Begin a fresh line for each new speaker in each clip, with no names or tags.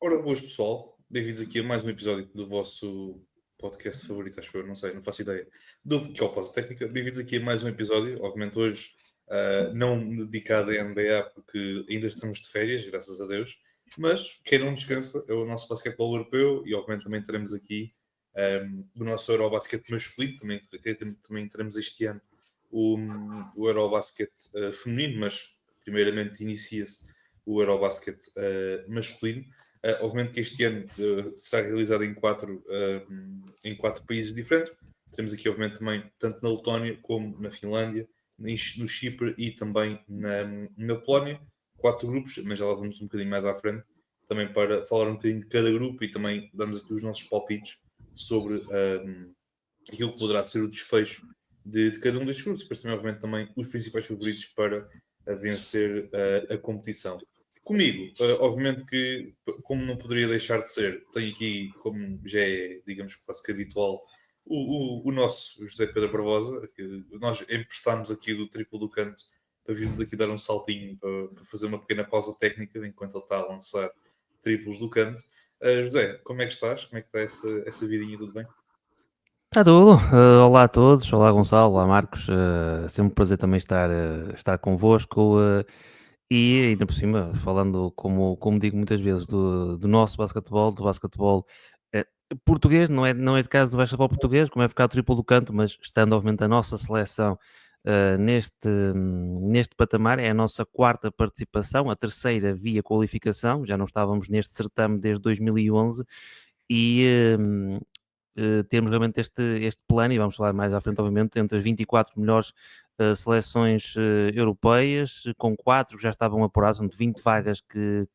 Ora, boas pessoal, bem-vindos aqui a mais um episódio do vosso podcast favorito, acho eu, não sei, não faço ideia, que é o Pausa Técnica. Bem-vindos aqui a mais um episódio, obviamente hoje não dedicado à NBA, porque ainda estamos de férias, graças a Deus, mas quem não descansa é o nosso basquetebol europeu e obviamente também teremos aqui o nosso Eurobasket masculino, também teremos este ano o Eurobasket feminino, mas primeiramente inicia-se o Eurobasket masculino. Obviamente que este ano será realizado em quatro países diferentes. Temos aqui, obviamente, também, tanto na Letónia como na Finlândia, no Chipre e também na Polónia. Quatro grupos, mas já lá vamos um bocadinho mais à frente, também para falar um bocadinho de cada grupo e também darmos aqui os nossos palpites sobre aquilo que poderá ser o desfecho de cada um destes grupos. E depois também, obviamente, também os principais favoritos para vencer a competição. Comigo, obviamente que, como não poderia deixar de ser, tenho aqui, como já é, digamos, quase que habitual, o nosso José Pedro Barbosa, que nós emprestámos aqui do triplo do canto para virmos aqui dar um saltinho para fazer uma pequena pausa técnica enquanto ele está a lançar triplos do canto. José, como é que estás? Como é que está essa vidinha? Tudo bem?
Está tudo. Olá a todos, olá Gonçalo, olá Marcos. Sempre um prazer também estar convosco. E ainda por cima, falando, como digo muitas vezes, do nosso basquetebol, do basquetebol eh, português, não é de caso do basquetebol português, como é ficar o triplo do canto, mas estando obviamente a nossa seleção neste patamar, é a nossa quarta participação, a terceira via qualificação, já não estávamos neste certame desde 2011 e temos realmente este plano, e vamos falar mais à frente, obviamente, entre as 24 melhores seleções europeias, com 4 que já estavam apuradas, portanto 20 vagas que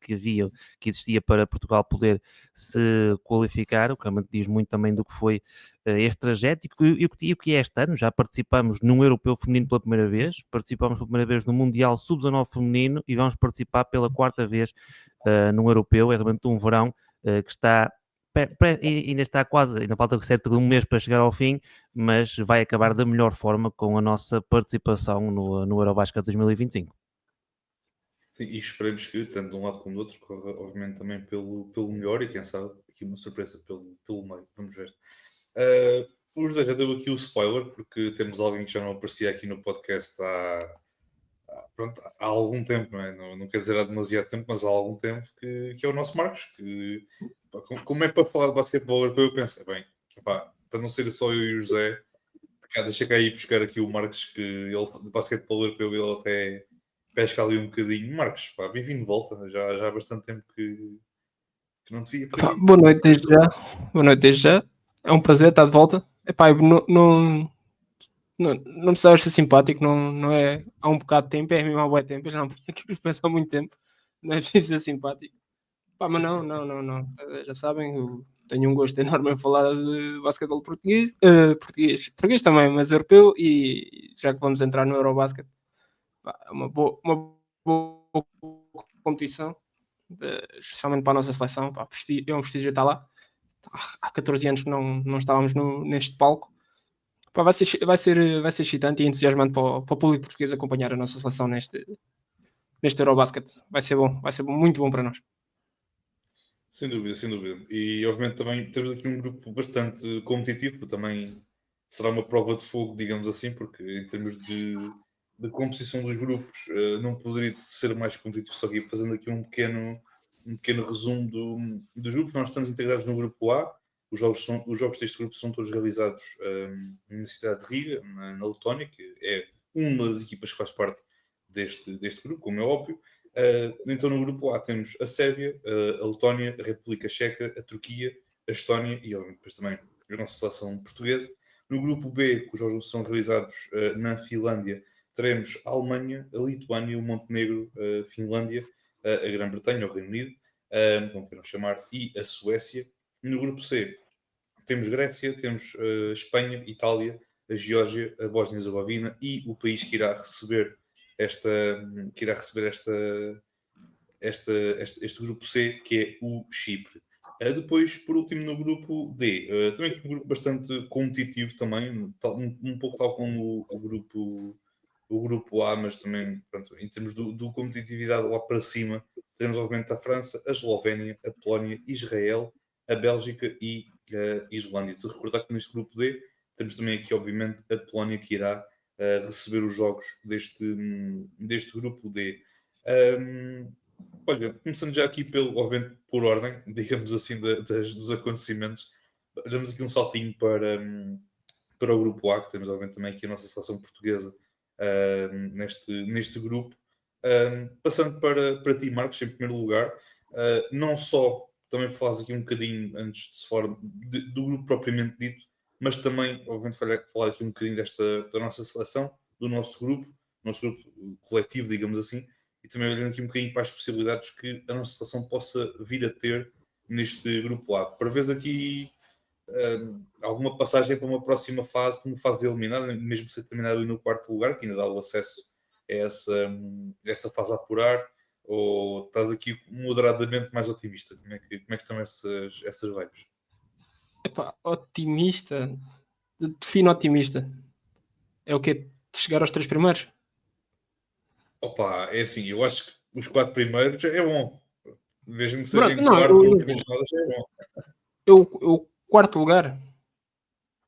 existia para Portugal poder se qualificar, o que realmente diz muito também do que foi este trajeto e o que é este ano. Já participamos num Europeu Feminino pela primeira vez, participamos pela primeira vez no Mundial Sub-19 Feminino e vamos participar pela quarta vez num Europeu. É realmente um verão que está ainda está quase, ainda falta cerca de um mês para chegar ao fim, mas vai acabar da melhor forma com a nossa participação no Eurobasket 2025.
Sim, e esperemos que, tanto de um lado como do outro, corra, obviamente, também pelo melhor e, quem sabe, aqui uma surpresa pelo meio. Vamos ver. O José já deu aqui o spoiler, porque temos alguém que já não aparecia aqui no podcast pronto, há algum tempo, não é? Não quer dizer há demasiado tempo, mas há algum tempo que é o nosso Marcos. Que, pá, como é para falar de basquetebol europeu, eu penso, bem, pá, para não ser só eu e o José, deixa cá ir buscar aqui o Marcos, que ele de basquetebol europeu ele até pesca ali um bocadinho. Marcos, pá, bem-vindo de volta. Já há bastante tempo que não te via por aqui.
Boa noite desde já. Boa noite desde já. É um prazer estar de volta. Epá, não precisavas ser simpático, não é há um bocado de tempo, é mesmo há bué tempo, eu já não aqui os penso há muito tempo, não é preciso ser simpático. Pá, mas não. Já sabem, eu tenho um gosto enorme em falar de basquetebol português também, mas europeu, e já que vamos entrar no Eurobasket, pá, é uma boa competição, especialmente para a nossa seleção, pá, é um prestígio estar lá. Há 14 anos que não estávamos neste palco. Pá, vai ser excitante e entusiasmante para o público português acompanhar a nossa seleção neste Eurobasket. Vai ser muito bom para nós.
Sem dúvida, sem dúvida. E obviamente também temos aqui um grupo bastante competitivo, também será uma prova de fogo, digamos assim, porque em termos de composição dos grupos não poderia ser mais competitivo, só que fazendo aqui um pequeno resumo dos grupos. Nós estamos integrados no grupo A. Os jogos deste grupo são todos realizados na cidade de Riga, na Letónia, que é uma das equipas que faz parte deste grupo, como é óbvio. Então, no grupo A temos a Sérvia, a Letónia, a República Checa, a Turquia, a Estónia e, obviamente, depois também a nossa seleção portuguesa. No grupo B, que os jogos são realizados na Finlândia, teremos a Alemanha, a Lituânia, o Montenegro, a Finlândia, a Grã-Bretanha, o Reino Unido, como queiram chamar, e a Suécia. No grupo C, temos Grécia, temos Espanha, Itália, a Geórgia, a Bósnia-Herzegovina e o país que irá receber esta, que irá receber este grupo C, que é o Chipre. Depois, por último, no grupo D, também um grupo bastante competitivo também, um pouco tal como o grupo A, mas também, pronto, em termos do competitividade lá para cima, Temos, obviamente, a França, a Eslovénia, a Polónia, Israel, a Bélgica e a Islândia. Se recordar que neste grupo D temos também aqui, obviamente, a Polónia que irá receber os jogos deste grupo D. Olha, começando já aqui obviamente, por ordem, digamos assim, dos acontecimentos, damos aqui um saltinho para o grupo A, que temos, obviamente, também aqui a nossa seleção portuguesa neste grupo. Passando para ti, Marcos, em primeiro lugar, não só também falas aqui um bocadinho antes de se falar do grupo propriamente dito, mas também, obviamente, falar aqui um bocadinho da nossa seleção, do nosso grupo coletivo, digamos assim, e também olhando aqui um bocadinho para as possibilidades que a nossa seleção possa vir a ter neste grupo A. Para veres aqui alguma passagem para uma próxima fase, para uma fase de eliminar, mesmo que seja terminado no quarto lugar, que ainda dá o acesso a essa fase a apurar, ou estás aqui moderadamente mais otimista? Como é que estão essas vibes?
Epá, otimista, defino otimista. É o quê? De chegar aos 3 primeiros?
Opa, é assim, eu acho que os 4 primeiros é bom. Mesmo que seja
Pronto,
em
não,
quarto ou últimas rodadas, é bom.
O quarto lugar,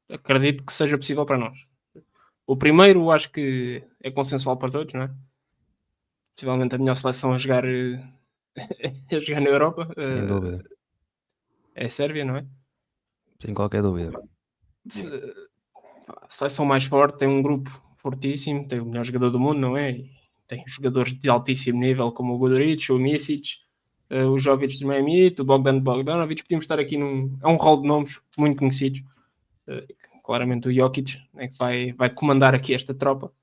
acredito que seja possível para nós. O primeiro, acho que é consensual para todos, não é? Possivelmente a melhor seleção a jogar, a jogar na Europa.
Sem dúvida.
É a Sérvia, não é?
Sem qualquer dúvida.
A seleção mais forte, tem um grupo fortíssimo, tem o melhor jogador do mundo, não é? E tem jogadores de altíssimo nível como o Guduric, o Misic, o Jovic de Miami, o Bogdanovic. Podíamos estar aqui é um rol de nomes muito conhecidos. Claramente o Jokic, né, que vai comandar aqui esta tropa.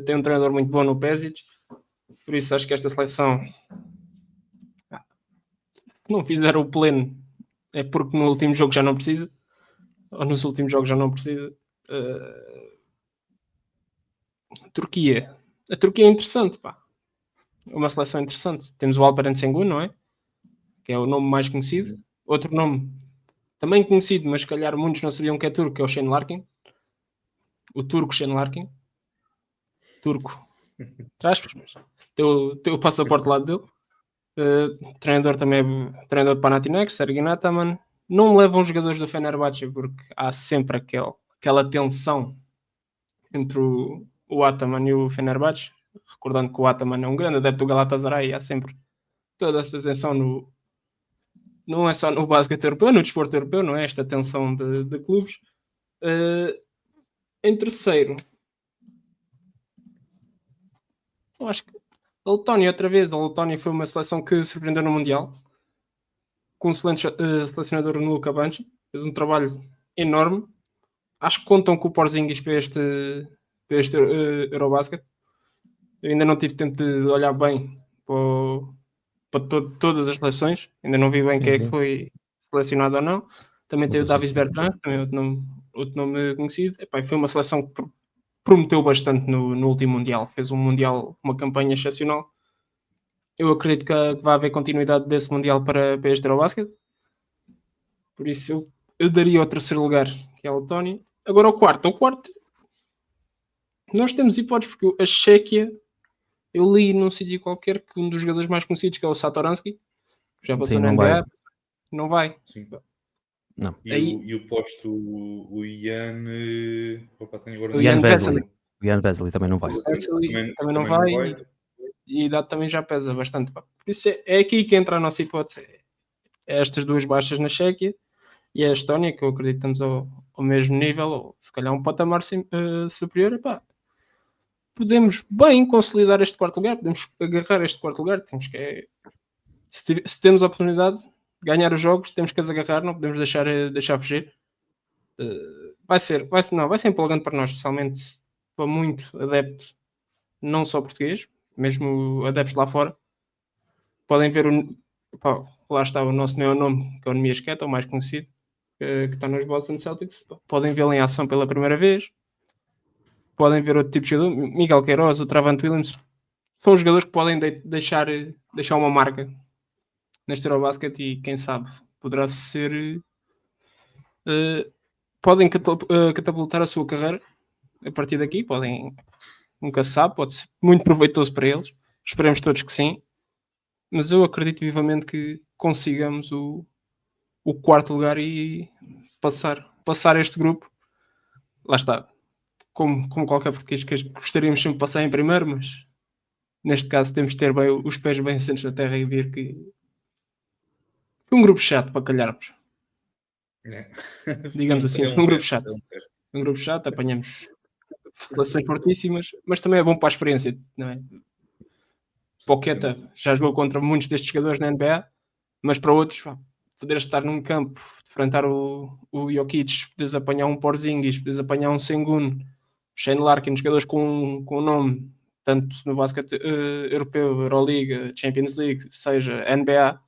Tem um treinador muito bom no Pezic, por isso acho que esta seleção, se não fizer o pleno, é porque no último jogo já não precisa, ou nos últimos jogos já não precisa. Turquia. A Turquia é interessante, pá. É uma seleção interessante. Temos o Alperen Sengun, não é? Que é o nome mais conhecido. Outro nome também conhecido, mas se calhar muitos não sabiam que é turco, que é o Shane Larkin. O turco Shane Larkin. Turco. Traspas, mas teu o passaporte lá dele. Treinador também é treinador de Panathinaikos, Sergei Nataman. Não me levam os jogadores do Fenerbahçe porque há sempre aquela tensão entre o Ataman e o Fenerbahçe. Recordando que o Ataman é um grande adepto do Galatasaray e há sempre toda essa tensão não é só no basquete europeu, no desporto europeu, não é? Esta tensão de clubes. Em terceiro, eu acho que a Letónia outra vez. A Letónia foi uma seleção que surpreendeu no Mundial, com um excelente selecionador no Luka Banchi, fez um trabalho enorme. Acho que contam com o Porzingis para este Eurobasket. Eu ainda não tive tempo de olhar bem para todas as seleções, ainda não vi bem quem é que foi selecionado ou não. Também tem o Davis Bertrand, também outro nome conhecido. Epá, foi uma seleção que prometeu bastante no último Mundial. Fez um Mundial, uma campanha excepcional. Eu acredito que vai haver continuidade desse Mundial para este Eurobasket. Por isso eu daria o terceiro lugar, que é a Letónia. Agora o quarto. Nós temos hipóteses, porque a Chequia, eu li num sítio qualquer que um dos jogadores mais conhecidos, que é o Satoransky, já passou na NBA, não vai.
Sim.
Não.
E o posto, o Ian... Opa, tenho agora
o Ian Vesely. O Ian Vesely também não vai.
Também não vai. E a idade também já pesa bastante. Por isso é aqui que entra a nossa hipótese. É estas duas baixas na Chequia e a Estónia, que eu acredito que estamos ao mesmo nível, ou se calhar um patamar superior. Epá, podemos bem consolidar este quarto lugar, podemos agarrar este quarto lugar. Temos que, se temos a oportunidade de ganhar os jogos, temos que as agarrar, não podemos deixar fugir. Vai ser empolgante para nós, especialmente para muito adepto, não só português, mesmo adeptos lá fora. Podem ver lá está o nosso maior nome, que é o Nemias Queta, o mais conhecido, que está nos Boston Celtics. Podem vê-lo em ação pela primeira vez. Podem ver outro tipo de jogador, Miguel Queiroz, o Travante Williams. São os jogadores que podem deixar uma marca neste Eurobasket e quem sabe poderá ser podem catapultar a sua carreira a partir daqui. Nunca se sabe, pode ser muito proveitoso para eles. Esperemos todos que sim. Mas eu acredito vivamente que consigamos o quarto lugar e passar este grupo. Lá está, como qualquer português que gostaríamos sempre de passar em primeiro, mas neste caso temos de ter bem os pés bem assentos na terra e ver que foi um grupo chato para calharmos.
É.
Digamos assim,
É
foi um grupo
teste,
chato.
é um teste.
Um grupo chato, apanhamos relações fortíssimas, mas também é bom para a experiência, não é? Para o Keta já jogou contra muitos destes jogadores na NBA, mas para outros, poder estar num campo, enfrentar o Jokic, poderes apanhar um Porzingis, poderes apanhar um Sengun, Shane Larkin, jogadores com nome, tanto no basquete europeu, Euroliga, Champions League, seja NBA,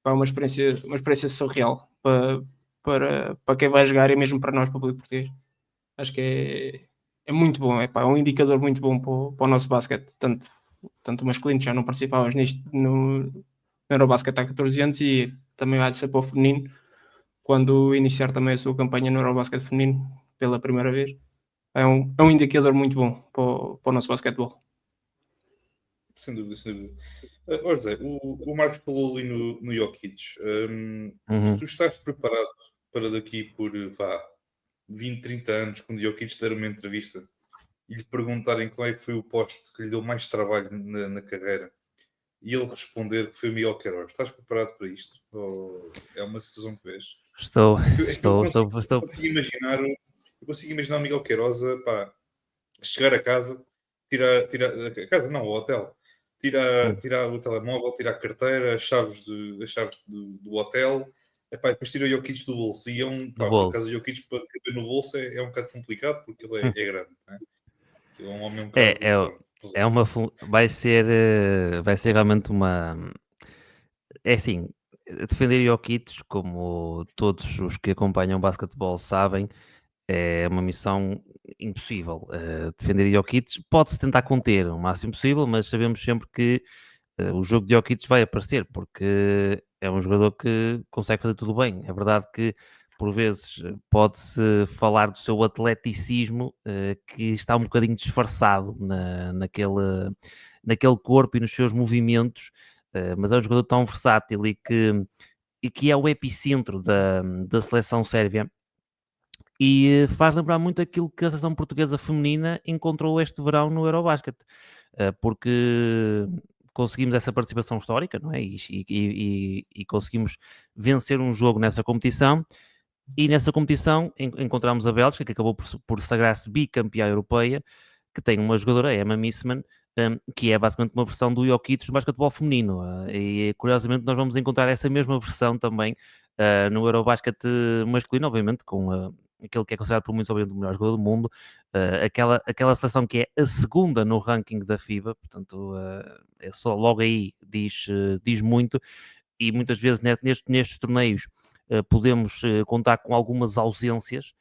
é uma experiência surreal para quem vai jogar e mesmo para nós, para o público português. Acho que é muito bom, é um indicador muito bom para o nosso basquete, tanto o masculino, já não participavas nisto no Eurobasket há 14 anos e também vai ser para o feminino, quando iniciar também a sua campanha no Eurobasket feminino pela primeira vez. É um indicador muito bom para o nosso basquetebol.
Sem dúvida, sem dúvida. José, o Marcos falou ali no Jokic. Tu estás preparado para daqui por 20, 30 anos, quando o Jokic der uma entrevista e lhe perguntarem qual é que foi o poste que lhe deu mais trabalho na carreira e ele responder que foi o Miguel Queiroz? Estás preparado para isto? Ou é uma situação que vês?
Estou.
Eu consigo imaginar o Miguel Queiroz chegar a casa, tirar a casa não, o hotel, tirar o telemóvel, tirar a carteira, as chaves do hotel, depois tira o Jokic do bolso. E por acaso o Jokic para caber no bolso é um bocado complicado porque ele é grande, não é? Ele é um homem um bocado.
É uma vai ser realmente uma. É assim, defender Jokic, como todos os que acompanham o basquetebol sabem, é uma missão impossível. Defender Jokic pode-se tentar conter o máximo possível, mas sabemos sempre que o jogo de Jokic vai aparecer, porque é um jogador que consegue fazer tudo bem. É verdade que por vezes pode-se falar do seu atleticismo que está um bocadinho disfarçado naquele corpo e nos seus movimentos, mas é um jogador tão versátil e que é o epicentro da seleção sérvia e faz lembrar muito aquilo que a seleção portuguesa feminina encontrou este verão no Eurobasket, porque conseguimos essa participação histórica, não é? E conseguimos vencer um jogo nessa competição. E nessa competição encontramos a Bélgica, que acabou por sagrar-se bicampeã europeia, que tem uma jogadora, a Emma Missman, que é basicamente uma versão do Jokic do basquetebol feminino. E curiosamente nós vamos encontrar essa mesma versão também no Eurobasket masculino, obviamente, com aquele que é considerado por muitos o melhor jogador do mundo, aquela seleção que é a segunda no ranking da FIBA, portanto, é só logo aí diz muito, e muitas vezes nestes torneios podemos contar com algumas ausências,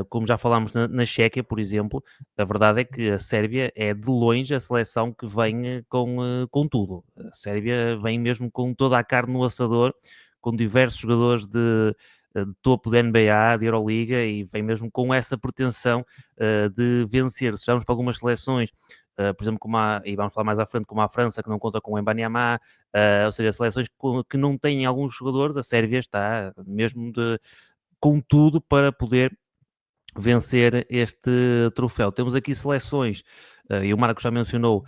como já falámos na Chequia, por exemplo. A verdade é que a Sérvia é de longe a seleção que vem com tudo. A Sérvia vem mesmo com toda a carne no assador, com diversos jogadores de topo da NBA, de Euroliga, e vem mesmo com essa pretensão de vencer. Se vamos para algumas seleções, por exemplo, e vamos falar mais à frente, como a França, que não conta com o Mbanyama, ou seja, seleções que não têm alguns jogadores, a Sérvia está mesmo com tudo para poder vencer este troféu. Temos aqui seleções, e o Marcos já mencionou,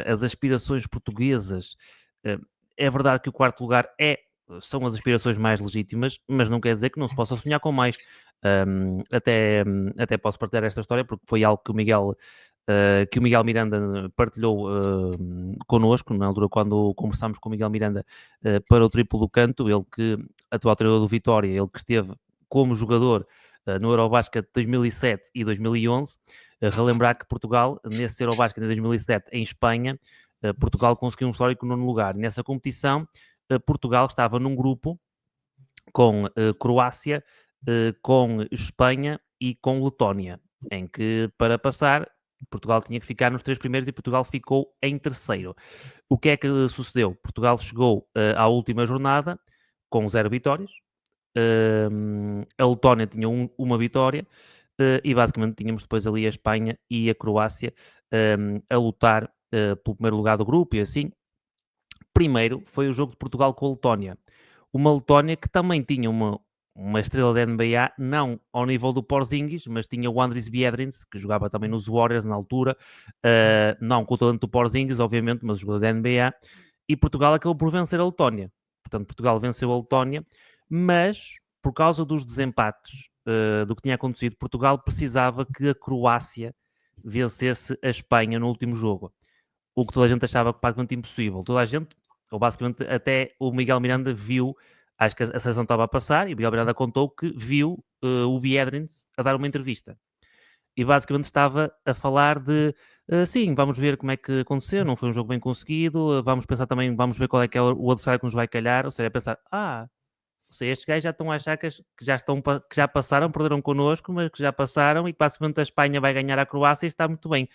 as aspirações portuguesas. É verdade que o quarto lugar são as aspirações mais legítimas, mas não quer dizer que não se possa sonhar com mais. Até posso partilhar esta história, porque foi algo que o Miguel Miranda partilhou connosco, na altura quando conversámos com o Miguel Miranda para o Triplo do Canto, ele que, atual treinador do Vitória, ele que esteve como jogador no Eurobasket de 2007 e 2011, relembrar que Portugal, nesse Eurobasket de 2007 em Espanha, Portugal conseguiu um histórico nono lugar. Nessa competição, Portugal estava num grupo com Croácia, com Espanha e com Letónia, em que para passar Portugal tinha que ficar nos 3 primeiros e Portugal ficou em terceiro. O que é que sucedeu? Portugal chegou à última jornada com 0 vitórias, a Letónia tinha uma vitória e basicamente tínhamos depois ali a Espanha e a Croácia a lutar pelo primeiro lugar do grupo e assim. Primeiro foi o jogo de Portugal com a Letónia. Uma Letónia que também tinha uma estrela da NBA, não ao nível do Porzingis, mas tinha o Andris Biedrins, que jogava também nos Warriors na altura, não com o talento do Porzingis, obviamente, mas jogador da NBA, e Portugal acabou por vencer a Letónia. Portanto, Portugal venceu a Letónia, mas por causa dos desempates do que tinha acontecido, Portugal precisava que a Croácia vencesse a Espanha no último jogo. O que toda a gente achava praticamente impossível. Toda a gente, ou basicamente até o Miguel Miranda viu, acho que a seleção estava a passar, e o Miguel Miranda contou que viu o Biedrins a dar uma entrevista. E basicamente estava a falar de, sim, vamos ver como é que aconteceu, não foi um jogo bem conseguido, vamos pensar também, vamos ver qual é que é o adversário que nos vai calhar, ou seja, a pensar, ou seja, estes gajos já estão a achar que já passaram, perderam connosco, mas que já passaram e que basicamente a Espanha vai ganhar a Croácia e está muito bem.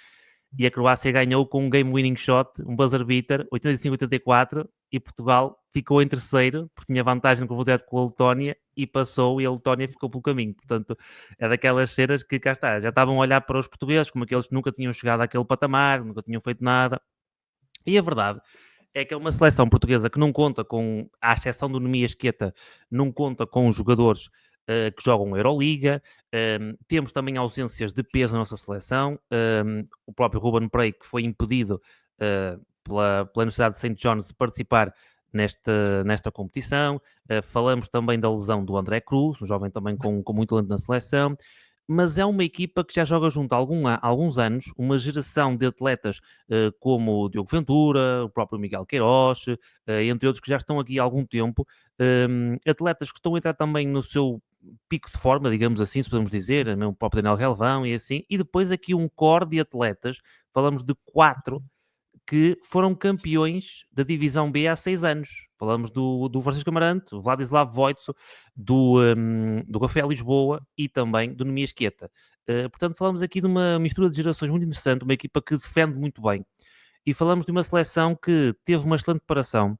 E a Croácia ganhou com um game-winning shot, um buzzer beater, 85-84, e Portugal ficou em terceiro, porque tinha vantagem com o com a Letónia, e passou, e a Letónia ficou pelo caminho. Portanto, é daquelas cenas que, cá está, já estavam a olhar para os portugueses, como aqueles que nunca tinham chegado àquele patamar, nunca tinham feito nada. E a verdade é que é uma seleção portuguesa que não conta com, à exceção do Nemias Queta, não conta com jogadores que jogam Euroliga. Temos também ausências de peso na nossa seleção. O próprio Ruben Prey, que foi impedido pela Universidade de St. John's de participar nesta competição. Falamos também da lesão do André Cruz, um jovem também com muito talento na seleção. Mas é uma equipa que já joga junto há alguns anos, uma geração de atletas como o Diogo Ventura, o próprio Miguel Queiroz, entre outros que já estão aqui há algum tempo, atletas que estão a entrar também no seu pico de forma, digamos assim, se podemos dizer, o próprio Daniel Relvão e assim, e depois aqui um core de atletas, falamos de 4 que foram campeões da Divisão B há 6 anos. Falamos do Francisco Amarante, do Vladislav Voitso, do Rafael Lisboa e também do Nemias Queta. Portanto, falamos aqui de uma mistura de gerações muito interessante, uma equipa que defende muito bem. E falamos de uma seleção que teve uma excelente preparação.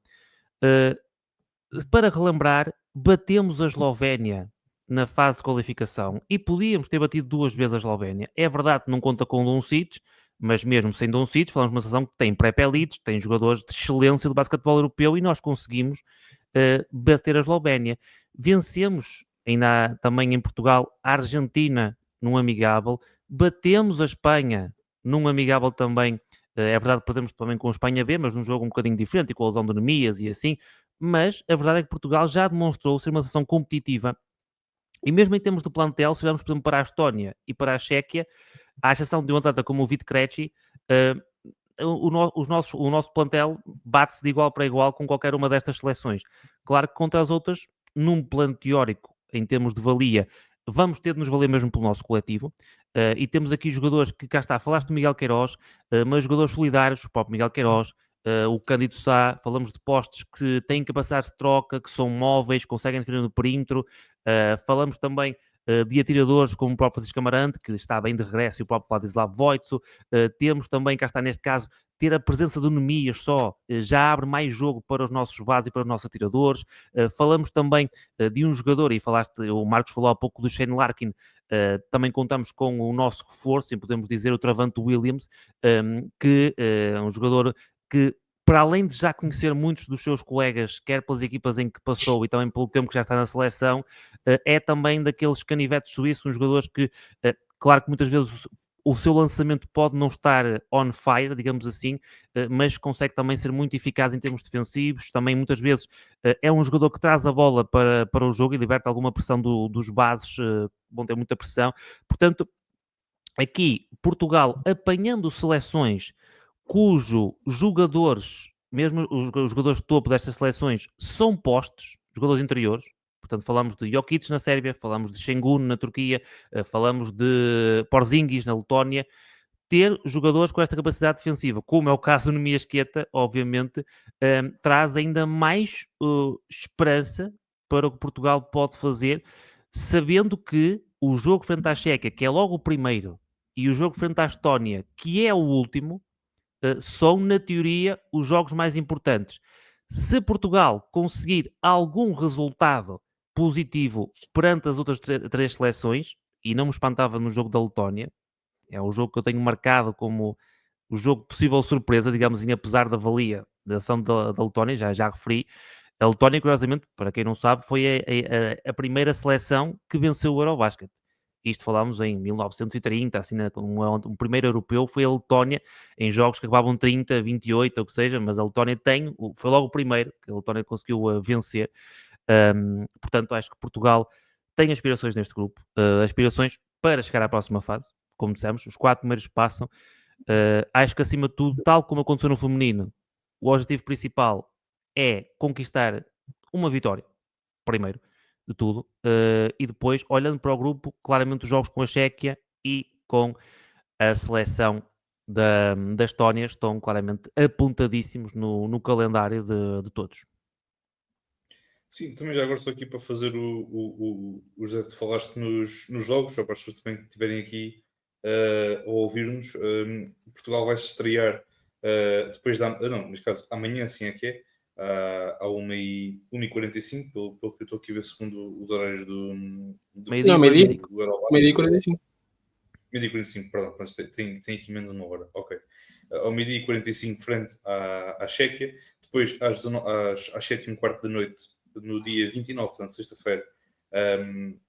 Para relembrar, batemos a Eslovénia na fase de qualificação e podíamos ter batido 2 vezes a Eslovénia. É verdade que não conta com Doncic, mas mesmo sem Doncic, falamos de uma seleção que tem pré-elites, tem jogadores de excelência do basquetebol europeu e nós conseguimos bater a Eslovénia. Vencemos, ainda também em Portugal, a Argentina num amigável, batemos a Espanha num amigável também. É verdade que perdemos também com a Espanha B, mas num jogo um bocadinho diferente e com a lesão de Nemias e assim. Mas a verdade é que Portugal já demonstrou ser uma seleção competitiva e mesmo em termos de plantel, se olharmos, por exemplo, para a Estónia e para a Chequia, à exceção de um atleta como o Vít Krejci, o nosso plantel bate-se de igual para igual com qualquer uma destas seleções. Claro que contra as outras, num plano teórico, em termos de valia, vamos ter de nos valer mesmo pelo nosso coletivo. E temos aqui jogadores que, cá está, falaste do Miguel Queiroz, mas jogadores solidários, o próprio Miguel Queiroz, o Cândido Sá, falamos de postes que têm capacidade de troca, que são móveis, conseguem defender no perímetro. Falamos também de atiradores como o próprio Francisco Amarante, que está bem de regresso, e o próprio Vladislav Voitso. Temos também, cá está neste caso, ter a presença do Nemias só já abre mais jogo para os nossos bases e para os nossos atiradores. Falamos também de um jogador, e falaste, o Marcos falou há pouco do Shane Larkin, também contamos com o nosso reforço, e podemos dizer o Travante Williams, que é um jogador que, para além de já conhecer muitos dos seus colegas, quer pelas equipas em que passou e também pelo tempo que já está na seleção, é também daqueles canivetes suíços, uns jogadores que, claro que muitas vezes o seu lançamento pode não estar on fire, digamos assim, mas consegue também ser muito eficaz em termos defensivos. Também muitas vezes é um jogador que traz a bola para o jogo e liberta alguma pressão dos bases, vão ter muita pressão. Portanto, aqui Portugal apanhando seleções cujo jogadores, mesmo os jogadores de topo destas seleções, são postos, jogadores interiores. Portanto, falamos de Jokic na Sérvia, falamos de Şengün na Turquia, falamos de Porzingis na Letónia. Ter jogadores com esta capacidade defensiva, como é o caso do Nemias Queta, obviamente, traz ainda mais esperança para o que Portugal pode fazer, sabendo que o jogo frente à Chequia, que é logo o primeiro, e o jogo frente à Estónia, que é o último, são, na teoria, os jogos mais importantes. Se Portugal conseguir algum resultado positivo perante as outras três seleções, e não me espantava no jogo da Letónia, é o jogo que eu tenho marcado como o jogo possível surpresa, digamos assim, apesar da valia da ação da Letónia, já referi. A Letónia, curiosamente, para quem não sabe, foi a primeira seleção que venceu o Eurobasket. Isto falámos em 1930, assim, um primeiro europeu foi a Letónia, em jogos que acabavam 30, 28, ou o que seja, mas a Letónia foi logo o primeiro que a Letónia conseguiu vencer. Portanto, acho que Portugal tem aspirações neste grupo, aspirações para chegar à próxima fase, como dissemos, os 4 primeiros passam. Acho que acima de tudo, tal como aconteceu no feminino, o objetivo principal é conquistar uma vitória, primeiro de tudo, e depois, olhando para o grupo, claramente os jogos com a Chequia e com a seleção da Estónia estão claramente apontadíssimos no calendário de todos.
Sim, também já agora estou aqui para fazer o José, tu falaste nos jogos, só para as pessoas também que estiverem aqui a ouvir-nos. Portugal vai se estrear depois não, neste caso, amanhã assim é que é, à 1h45, pelo que eu estou aqui a ver, segundo os horários
Meio-dia e
meio-dia.
45.
do Eurobasket.
Meio-dia e 45.
Meio-dia e 45, perdão, mas tem aqui menos uma hora. Ok. Ao meio-dia e 45, frente à Chequia. Depois, às 7h15 da noite, no dia 29, portanto, sexta-feira,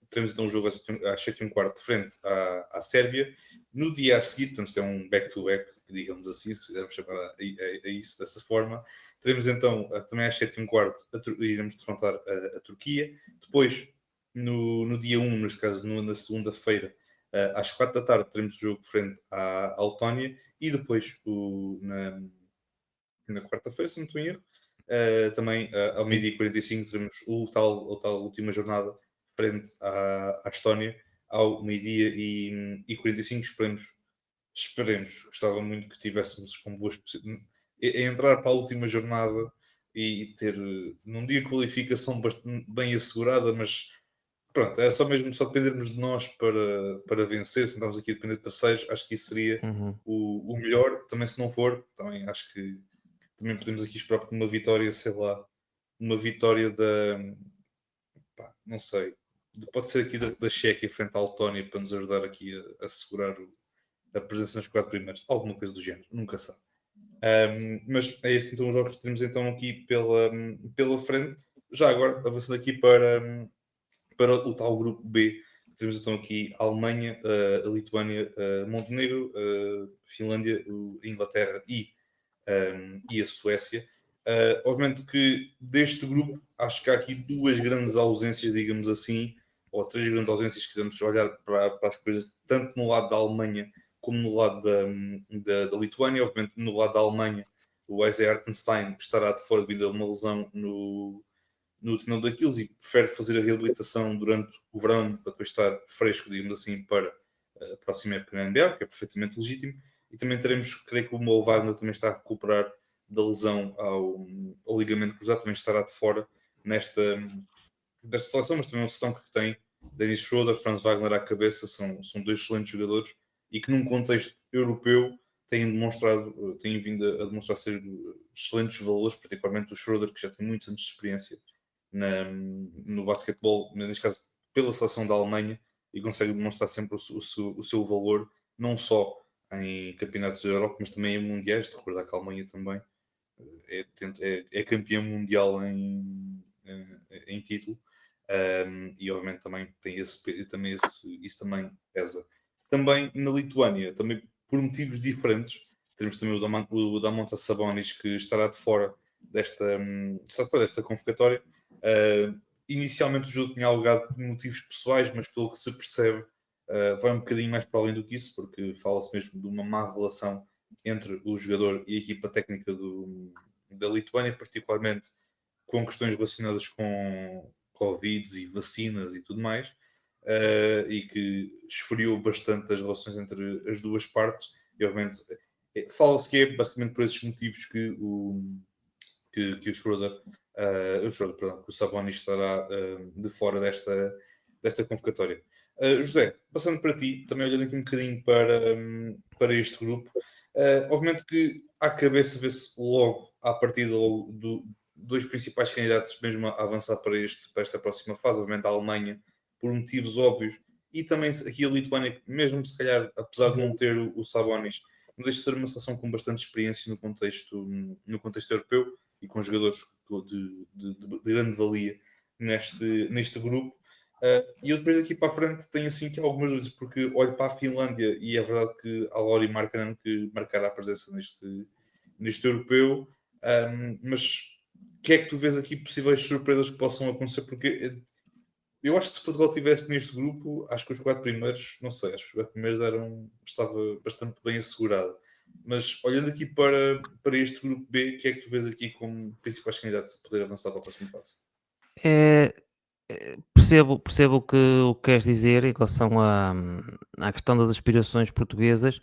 teremos então um jogo às 7h15 frente à Sérvia. No dia a seguir, portanto, isto é um back-to-back, digamos assim, se quisermos chamar a isso dessa forma, teremos então também às 7h15 iremos defrontar a Turquia. Depois, no dia 1, neste caso, na segunda-feira, às 4 da tarde teremos o jogo frente à Letónia e depois na quarta-feira, se não estou em erro, também ao meio-dia e 45 teremos a tal última jornada frente à Estónia ao meio-dia e 45. Esperemos, gostava muito que tivéssemos com boas entrar para a última jornada e ter num dia de qualificação bastante bem assegurada, mas pronto, era só dependermos de nós para vencer. Se não estamos aqui a depender de terceiros, acho que isso seria o melhor. Também, se não for, também acho que também podemos aqui esperar por uma vitória, sei lá, uma vitória não sei, pode ser aqui da Chequia frente à Letónia para nos ajudar aqui a assegurar a presença nos 4 primeiros, alguma coisa do género, nunca sabe. Mas é este então os jogos que temos então aqui pela frente. Já agora, avançando aqui para o tal grupo B, temos então aqui a Alemanha, a Lituânia, Montenegro, Finlândia, a Inglaterra e a Suécia. Obviamente que deste grupo acho que há aqui duas grandes ausências, digamos assim, ou três grandes ausências, se quisermos olhar para as coisas, tanto no lado da Alemanha como no lado da Lituânia. Obviamente no lado da Alemanha o Isaiah Hartenstein estará de fora devido a uma lesão no tendão daqueles e prefere fazer a reabilitação durante o verão para depois estar fresco, digamos assim, para a próxima época na NBA, que é perfeitamente legítimo. E também teremos, creio que o Mo Wagner também está a recuperar da lesão ao ligamento cruzado, também estará de fora desta seleção, mas também uma seleção que tem Dennis Schroeder, Franz Wagner à cabeça, são dois excelentes jogadores e que num contexto europeu têm vindo a demonstrar ser excelentes valores, particularmente o Schroeder, que já tem muitos anos de experiência no basquetebol, neste caso pela seleção da Alemanha, e consegue demonstrar sempre o seu valor, não só em campeonatos da Europa, mas também em mundiais. De recordar que a Alemanha também é campeã mundial em título, e obviamente também tem isso também pesa. Também na Lituânia, também por motivos diferentes, temos também o Domantas Sabonis, que estará de fora desta convocatória. Inicialmente o jogo tinha alegado motivos pessoais, mas pelo que se percebe vai um bocadinho mais para além do que isso, porque fala-se mesmo de uma má relação entre o jogador e a equipa técnica da Lituânia, particularmente com questões relacionadas com Covid e vacinas e tudo mais, e que esfriou bastante as relações entre as duas partes. E obviamente fala-se que é basicamente por esses motivos que o Schroeder, que o Sabonis estará de fora desta convocatória. José, passando para ti, também olhando aqui um bocadinho para este grupo, obviamente que à cabeça vê-se logo, à partida, dois principais candidatos mesmo a avançar para esta próxima fase, obviamente a Alemanha, por motivos óbvios, e também aqui a Lituânia, mesmo se calhar, apesar de não ter o Sabonis, não deixa de ser uma seleção com bastante experiência no contexto europeu e com jogadores de grande valia neste grupo. E eu depois aqui para a frente tenho assim que algumas dúvidas, porque olho para a Finlândia e é verdade que há Lauri Markkanen que marcará a presença neste europeu, mas o que é que tu vês aqui possíveis surpresas que possam acontecer? Porque eu acho que se Portugal estivesse neste grupo, acho que os 4 primeiros, não sei, acho que os 4 primeiros estava bastante bem assegurado. Mas olhando aqui para este grupo B, o que é que tu vês aqui como principais candidatos a poder avançar para a próxima fase?
Percebo o que queres dizer em relação à questão das aspirações portuguesas.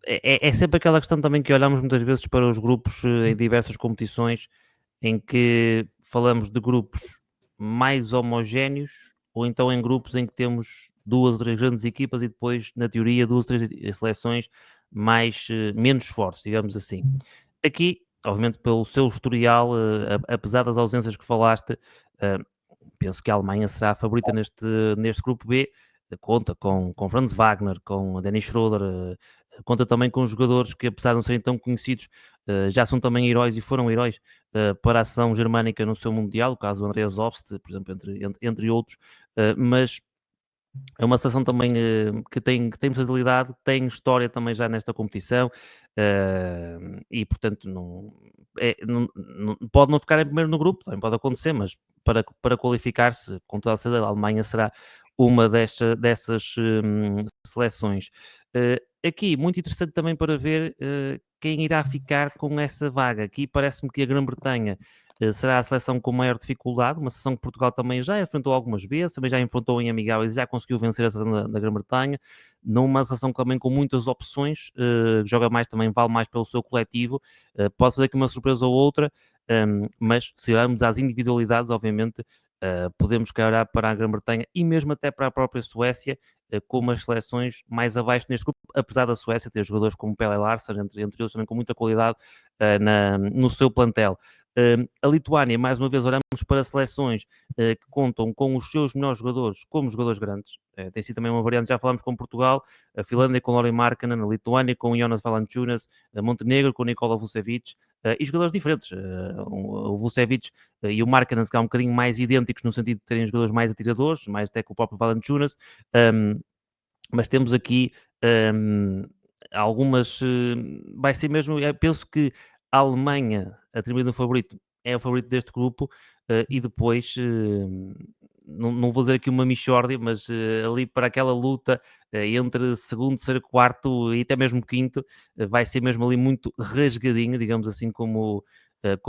É sempre aquela questão também que olhamos muitas vezes para os grupos em diversas competições, em que falamos de grupos mais homogéneos ou então em grupos em que temos 2 ou 3 grandes equipas e depois, na teoria, 2 ou 3 seleções menos fortes, digamos assim. Aqui, obviamente, pelo seu historial, apesar das ausências que falaste, eh, penso que a Alemanha será a favorita neste grupo B. Conta com Franz Wagner, com Dennis Schroeder, conta também com jogadores que, apesar de não serem tão conhecidos, já são também heróis e foram heróis para a ação germânica no seu Mundial, o caso do Andreas Obst, por exemplo, entre outros, mas é uma seleção também que tem versatilidade, tem história também já nesta competição e, portanto, pode não ficar em primeiro no grupo, também pode acontecer, mas para qualificar-se, com toda a certeza, a Alemanha será uma dessas seleções. Aqui, muito interessante também para ver quem irá ficar com essa vaga. Aqui parece-me que a Grã-Bretanha será a seleção com maior dificuldade, uma seleção que Portugal também já enfrentou algumas vezes, também já enfrentou em amigáveis e já conseguiu vencer a seleção da Grã-Bretanha, numa seleção também com muitas opções, joga mais também, vale mais pelo seu coletivo, pode fazer aqui uma surpresa ou outra, mas se olharmos às individualidades, obviamente, podemos olhar para a Grã-Bretanha e mesmo até para a própria Suécia, como as seleções mais abaixo neste grupo, apesar da Suécia ter jogadores como Pelle Larsson, entre outros também com muita qualidade no seu plantel. A Lituânia, mais uma vez, olhamos para seleções que contam com os seus melhores jogadores como jogadores grandes. Tem sido também uma variante, já falámos com Portugal, a Finlândia com Lauri Markkanen, a Lituânia com Jonas Valanciunas, a Montenegro com Nikola Vucevic, e jogadores diferentes. O Vucevic e o Markkanen se calhar um bocadinho mais idênticos no sentido de terem jogadores mais atiradores, mais até que o próprio Valanciunas, mas temos aqui algumas... vai ser mesmo... penso que a Alemanha, atribuindo o favorito, é o favorito deste grupo, e depois, não vou dizer aqui uma mixórdia, mas ali para aquela luta entre segundo, terceiro, quarto e até mesmo quinto, vai ser mesmo ali muito rasgadinho, digamos assim, como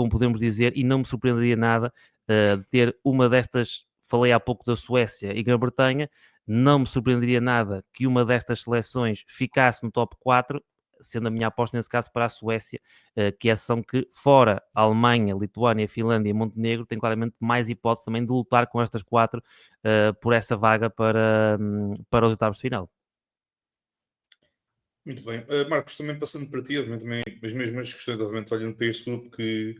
podemos dizer, e não me surpreenderia nada de ter uma destas, falei há pouco da Suécia e Grã-Bretanha, não me surpreenderia nada que uma destas seleções ficasse no top 4, sendo a minha aposta nesse caso para a Suécia, que é a seleção que, fora a Alemanha, Lituânia, Finlândia e Montenegro, tem claramente mais hipótese também de lutar com estas 4 por essa vaga para os oitavos de final.
Muito bem. Marcos, também passando para ti, obviamente, também as mesmas questões, obviamente, olhando para este grupo que,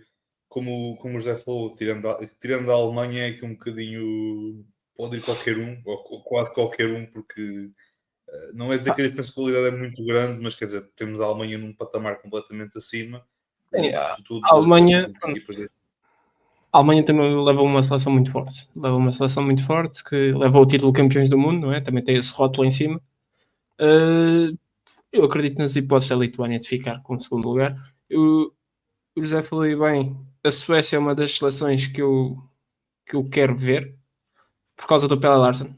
como o José falou, tirando a Alemanha, é que um bocadinho pode ir qualquer um, ou quase qualquer um, porque não é dizer que a diferença de qualidade é muito grande, mas quer dizer, temos a Alemanha num patamar completamente acima de tudo.
A Alemanha,
a
Alemanha também leva uma seleção muito forte. Leva uma seleção muito forte que leva o título de campeões do mundo, não é? Também tem esse rótulo em cima. Eu acredito nas hipóteses da Lituânia de ficar com o segundo lugar. O José falou aí bem, a Suécia é uma das seleções que eu quero ver por causa do Pelle Larsson.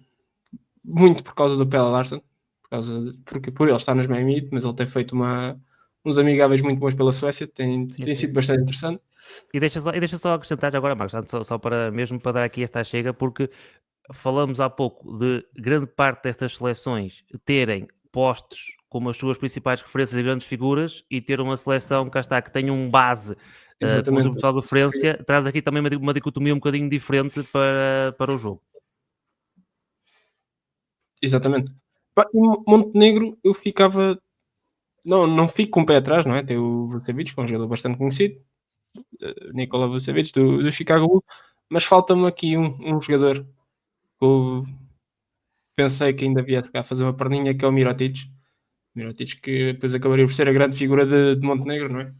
Muito por causa do Pelle Larsson. Porque por ele estar nas Miami, mas ele tem feito uns amigáveis muito bons pela Suécia, tem sido bastante interessante.
E deixa só acrescentar já agora, Marcos, só para mesmo para dar aqui esta chega, porque falamos há pouco de grande parte destas seleções terem postos como as suas principais referências e grandes figuras e ter uma seleção cá está, que tenha um base com a sua principal referência, traz aqui também uma dicotomia um bocadinho diferente para o jogo.
Exatamente. Em Montenegro eu ficava... Não fico com o pé atrás, não é? Tem o Vucevic, que é um jogador bastante conhecido, Nikola Vucevic, do Chicago Bulls, mas falta-me aqui um jogador que eu pensei que ainda viesse cá fazer uma perninha, que é o Mirotic. Mirotic, que depois acabaria por ser a grande figura de Montenegro, não é?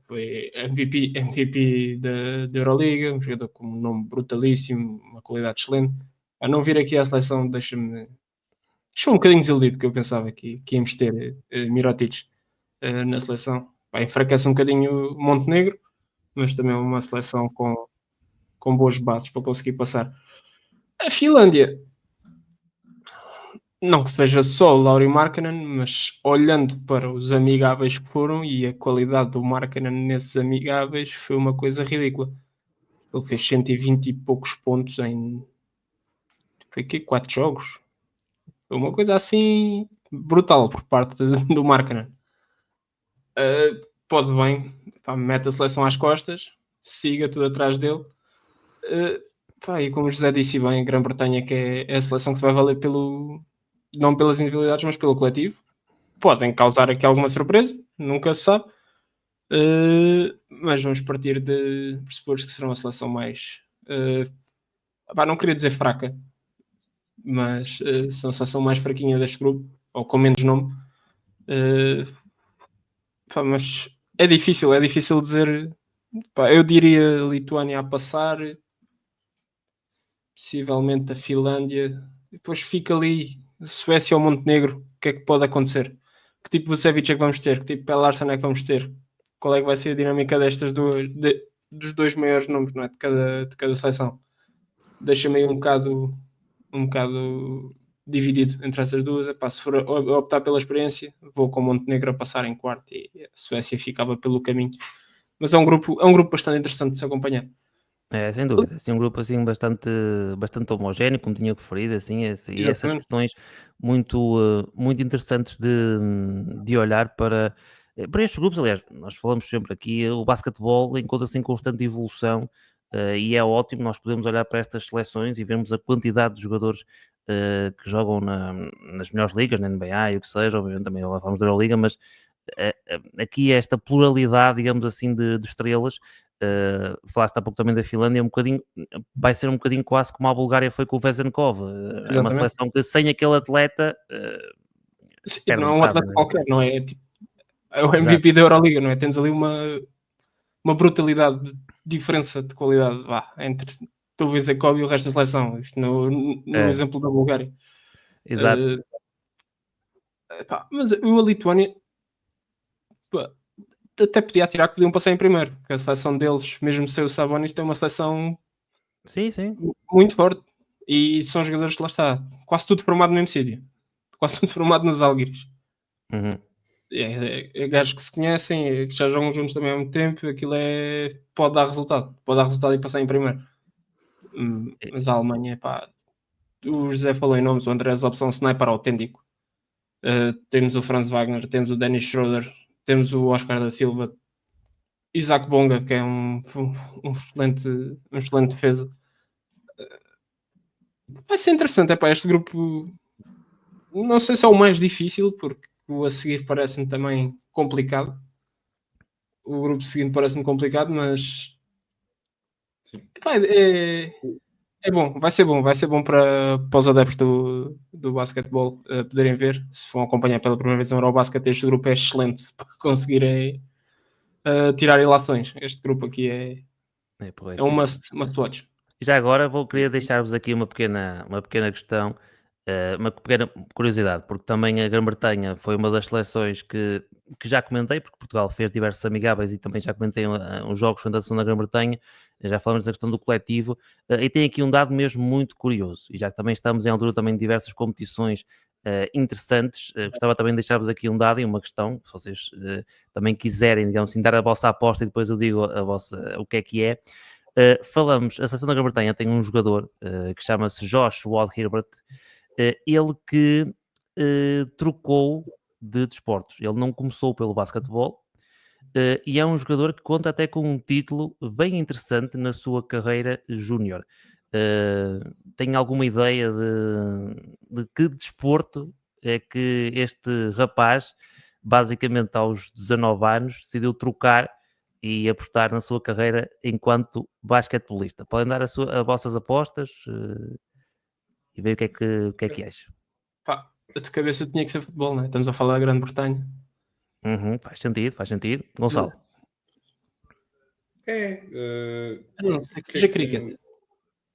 Foi MVP da Euroliga, um jogador com um nome brutalíssimo, uma qualidade excelente. A não vir aqui à seleção deixa-me um bocadinho desiludido, que eu pensava que íamos ter Mirotic na seleção. Enfraquece um bocadinho o Montenegro, mas também é uma seleção com boas bases para conseguir passar. A Finlândia, não que seja só o Lauri Markkanen, mas olhando para os amigáveis que foram e a qualidade do Markkanen nesses amigáveis foi uma coisa ridícula. Ele fez 120 e poucos pontos em 4 jogos. Foi uma coisa assim brutal por parte do Markkanen. Pode bem, mete a seleção às costas, siga tudo atrás dele. E como o José disse bem, a Grã-Bretanha que é a seleção que se vai valer não pelas individualidades, mas pelo coletivo. Podem causar aqui alguma surpresa, nunca se sabe. Mas vamos partir de pressupor que será uma seleção mais... não queria dizer fraca, mas são a seleção mais fraquinha deste grupo, ou com menos nome. Mas é difícil dizer. Eu diria a Lituânia a passar, possivelmente a Finlândia, depois fica ali a Suécia ou Montenegro. O que é que pode acontecer? Que tipo de Vucevic é que vamos ter? Que tipo de Pelarson é que vamos ter? Qual é que vai ser a dinâmica destas duas, dos dois maiores nomes, não é? de cada seleção? Deixa-me aí um bocado dividido entre essas duas. Se for optar pela experiência, vou com o Montenegro a passar em quarto e a Suécia ficava pelo caminho. Mas é um grupo bastante interessante de se acompanhar.
É, sem dúvida, assim, um grupo assim bastante homogéneo, como tinha referido, assim, e essas questões muito interessantes de olhar para estes grupos. Aliás, nós falamos sempre aqui, o basquetebol encontra-se em constante evolução e é ótimo nós podemos olhar para estas seleções e vermos a quantidade de jogadores que jogam nas melhores ligas, na NBA e o que seja, obviamente também falamos da Euroliga, mas aqui esta pluralidade, digamos assim, de estrelas. Falaste há pouco também da Finlândia, vai ser um bocadinho quase como a Bulgária foi com o Vezenkov. É uma seleção que sem aquele atleta
não é um atleta qualquer, não é? É o MVP da Euroliga, não é? Temos ali uma brutalidade de diferença de qualidade entre o Vezenkov e o resto da seleção. Isto no exemplo da Bulgária.
Exato.
Mas a Lituânia até podia atirar que podiam passar em primeiro, porque a seleção deles, mesmo sem o Sabonis, tem uma seleção muito forte. E são jogadores que lá está, quase tudo formado no mesmo sítio. Quase tudo formado nos Žalgiris. É gajos que se conhecem, que já jogam juntos também há muito tempo. Aquilo pode dar resultado. Pode dar resultado e passar em primeiro. Mas a Alemanha, o José falou em nomes, o André Opção sniper autêntico. Temos o Franz Wagner, temos o Dennis Schroeder, temos o Oscar da Silva, Isaac Bonga, que é um excelente defesa. Vai ser interessante, este grupo. Não sei se é o mais difícil, porque o a seguir parece-me também complicado. O grupo seguinte parece-me complicado, mas é bom, vai ser bom para os adeptos do basquetebol poderem ver. Se vão acompanhar pela primeira vez no Eurobasket, este grupo é excelente para conseguirem tirar ilações. Este grupo aqui é um must watch.
Já agora queria deixar-vos aqui uma pequena questão, uma pequena curiosidade, porque também a Grã-Bretanha foi uma das seleções que já comentei, porque Portugal fez diversos amigáveis e também já comentei os jogos de apresentação da Grã-Bretanha, já falamos da questão do coletivo, e tem aqui um dado mesmo muito curioso, e já que também estamos em altura também de diversas competições interessantes, gostava também de deixar-vos aqui um dado e uma questão, se vocês também quiserem, digamos assim, dar a vossa aposta e depois eu digo o que é. A seleção da Grã-Bretanha tem um jogador que chama-se Josh Wald-Hirbert, ele que trocou de desportos. Ele não começou pelo basquetebol e é um jogador que conta até com um título bem interessante na sua carreira júnior. Tem alguma ideia de que desporto é que este rapaz, basicamente aos 19 anos, decidiu trocar e apostar na sua carreira enquanto basquetebolista? Podem dar as vossas apostas e ver o que é que acham.
de cabeça tinha que ser futebol, não é? Estamos a falar da Grã-Bretanha.
Faz sentido. Gonçalo.
Eu não sei que
que é
seja
que
cricket.
tem-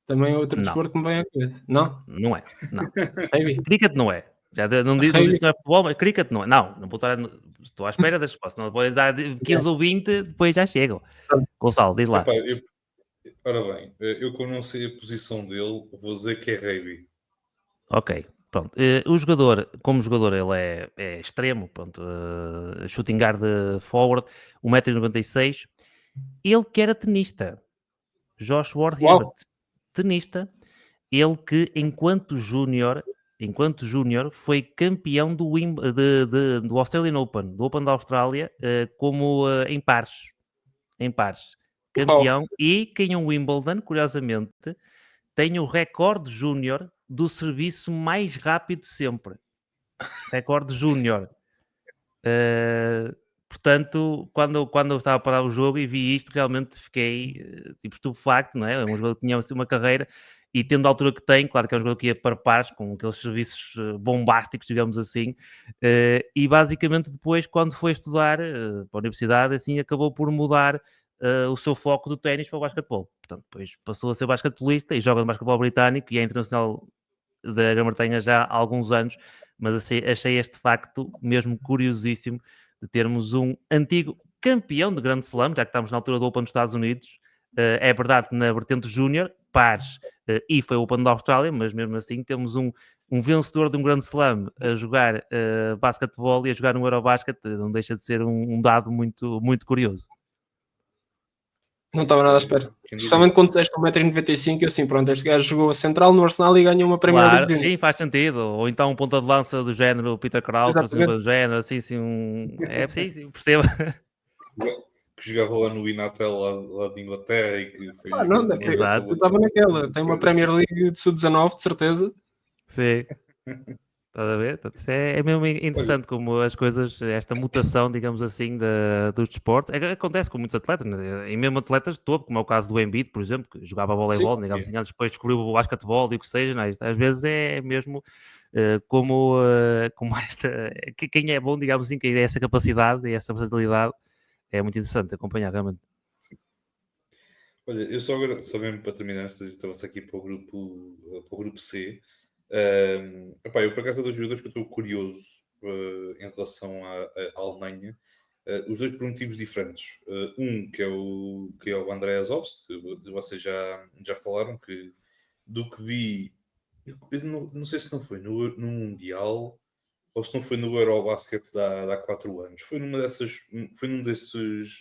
Também é outro
Não,
desporto que me vem à cabeça. Não?
não é. Não.
Rugby?
Cricket não é. Não disse
Rugby?
que não é futebol, mas cricket não é. Não vou estar. Estou à espera da resposta. Não podem dar 15 ou 20, depois já chegam. Gonçalo, diz lá.
Epá, ora bem, eu como não sei a posição dele, vou dizer que é rugby.
Ok, pronto. O jogador, como jogador, ele é extremo, pronto, shooting guard forward, 1,96 m. Ele que era tenista, Josh Ward Hibbert,
Uau!
tenista, ele que enquanto júnior foi campeão do Australian Open, do Open da Austrália, como em pares,
Uau!
campeão, e ganhou o Wimbledon, curiosamente, tem o recorde júnior do serviço mais rápido sempre. Recorde júnior. Portanto, quando eu estava a parar o jogo e vi isto, realmente fiquei tipo estupefacto, não é? É um jogador que tinha assim, uma carreira e tendo a altura que tem, claro que é um jogador que ia para pares com aqueles serviços bombásticos, digamos assim, e basicamente depois, quando foi estudar para a universidade, assim, acabou por mudar o seu foco do ténis para o basquetebol. Portanto, depois passou a ser basquetebolista e joga no basquetebol britânico e é internacional da Grã-Bretanha já há alguns anos, mas achei este facto mesmo curiosíssimo de termos um antigo campeão de Grand Slam, já que estamos na altura do Open dos Estados Unidos. É verdade que na vertente júnior, pares, e foi o Open da Austrália, mas mesmo assim temos um vencedor de um Grand Slam a jogar basquetebol e a jogar no Eurobasket, não deixa de ser um dado muito, muito curioso.
Não estava nada à espera.
Quem diria?
Especialmente quando disseste 1,95 m, eu assim, pronto, este gajo jogou a Central no Arsenal e ganhou uma Premier League
Claro,
Junior.
sim, faz sentido. Ou então um ponta de lança do género Peter Crouch, assim,
Exatamente.
do género, assim, É, sim, percebo.
Que jogava lá no Inatel, lá de Inglaterra, e que foi
Não,
jogador de uma geração
Exato.
eu estava naquela. Tem uma Premier League de sub-19, de certeza.
Sim. Estás a ver? Portanto, isso é mesmo
Olha,
interessante como as coisas, esta mutação, digamos assim, dos desportos, acontece com muitos atletas, né? E mesmo atletas de topo, como é o caso do Embiid, por exemplo, que jogava
sim,
voleibol, digamos assim, antes depois descobriu o basquetebol e o que seja, não é? Isto às vezes é mesmo como quem é bom, digamos assim, quem tem essa capacidade e essa versatilidade, é muito interessante acompanhar, realmente.
olha, eu só mesmo para terminar, estava-se aqui para o grupo C. Epá, eu por acaso, dois jogadores que eu estou curioso em relação à Alemanha, os dois por motivos diferentes. Um que é o Andreas Obst, que vocês já falaram, que do que vi, eu não sei se não foi no Mundial ou se não foi no Eurobasket de há 4 anos. Foi numa
Até nos
dessas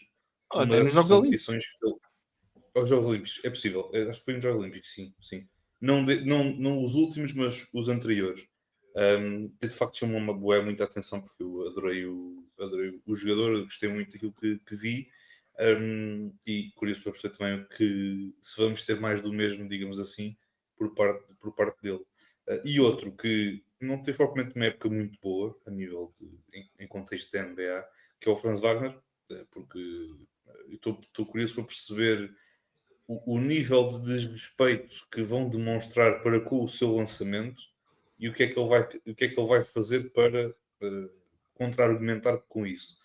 Jogos Olímpicos.
competições que ele, aos Jogos Olímpicos, é possível. Acho que foi nos Jogos Olímpicos, sim, sim. Não os últimos, mas os anteriores. Que de facto chamou uma boa muita atenção porque eu adorei o jogador, gostei muito daquilo que vi. E curioso para perceber também que se vamos ter mais do mesmo, digamos assim, por parte dele. E outro que não teve propriamente uma época muito boa a nível em contexto da NBA, que é o Franz Wagner, porque estou curioso para perceber o nível de desrespeito que vão demonstrar para com o seu lançamento e o que é que ele vai fazer para contra-argumentar com isso.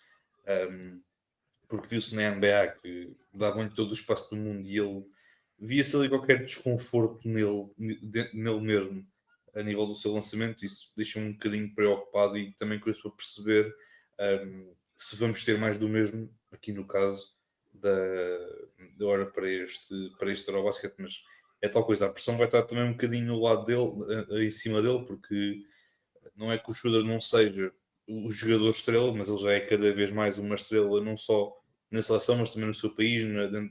Porque viu-se na NBA que davam-lhe todo o espaço do mundo e ele via-se ali qualquer desconforto nele mesmo a nível do seu lançamento. Isso deixa-me um bocadinho preocupado e também curioso para perceber se vamos ter mais do mesmo aqui no caso da hora para este Eurobasket, mas é tal coisa, a pressão vai estar também um bocadinho no lado dele, em cima dele, porque não é que o Schroeder não seja o jogador estrela, mas ele já é cada vez mais uma estrela, não só na seleção, mas também no seu país,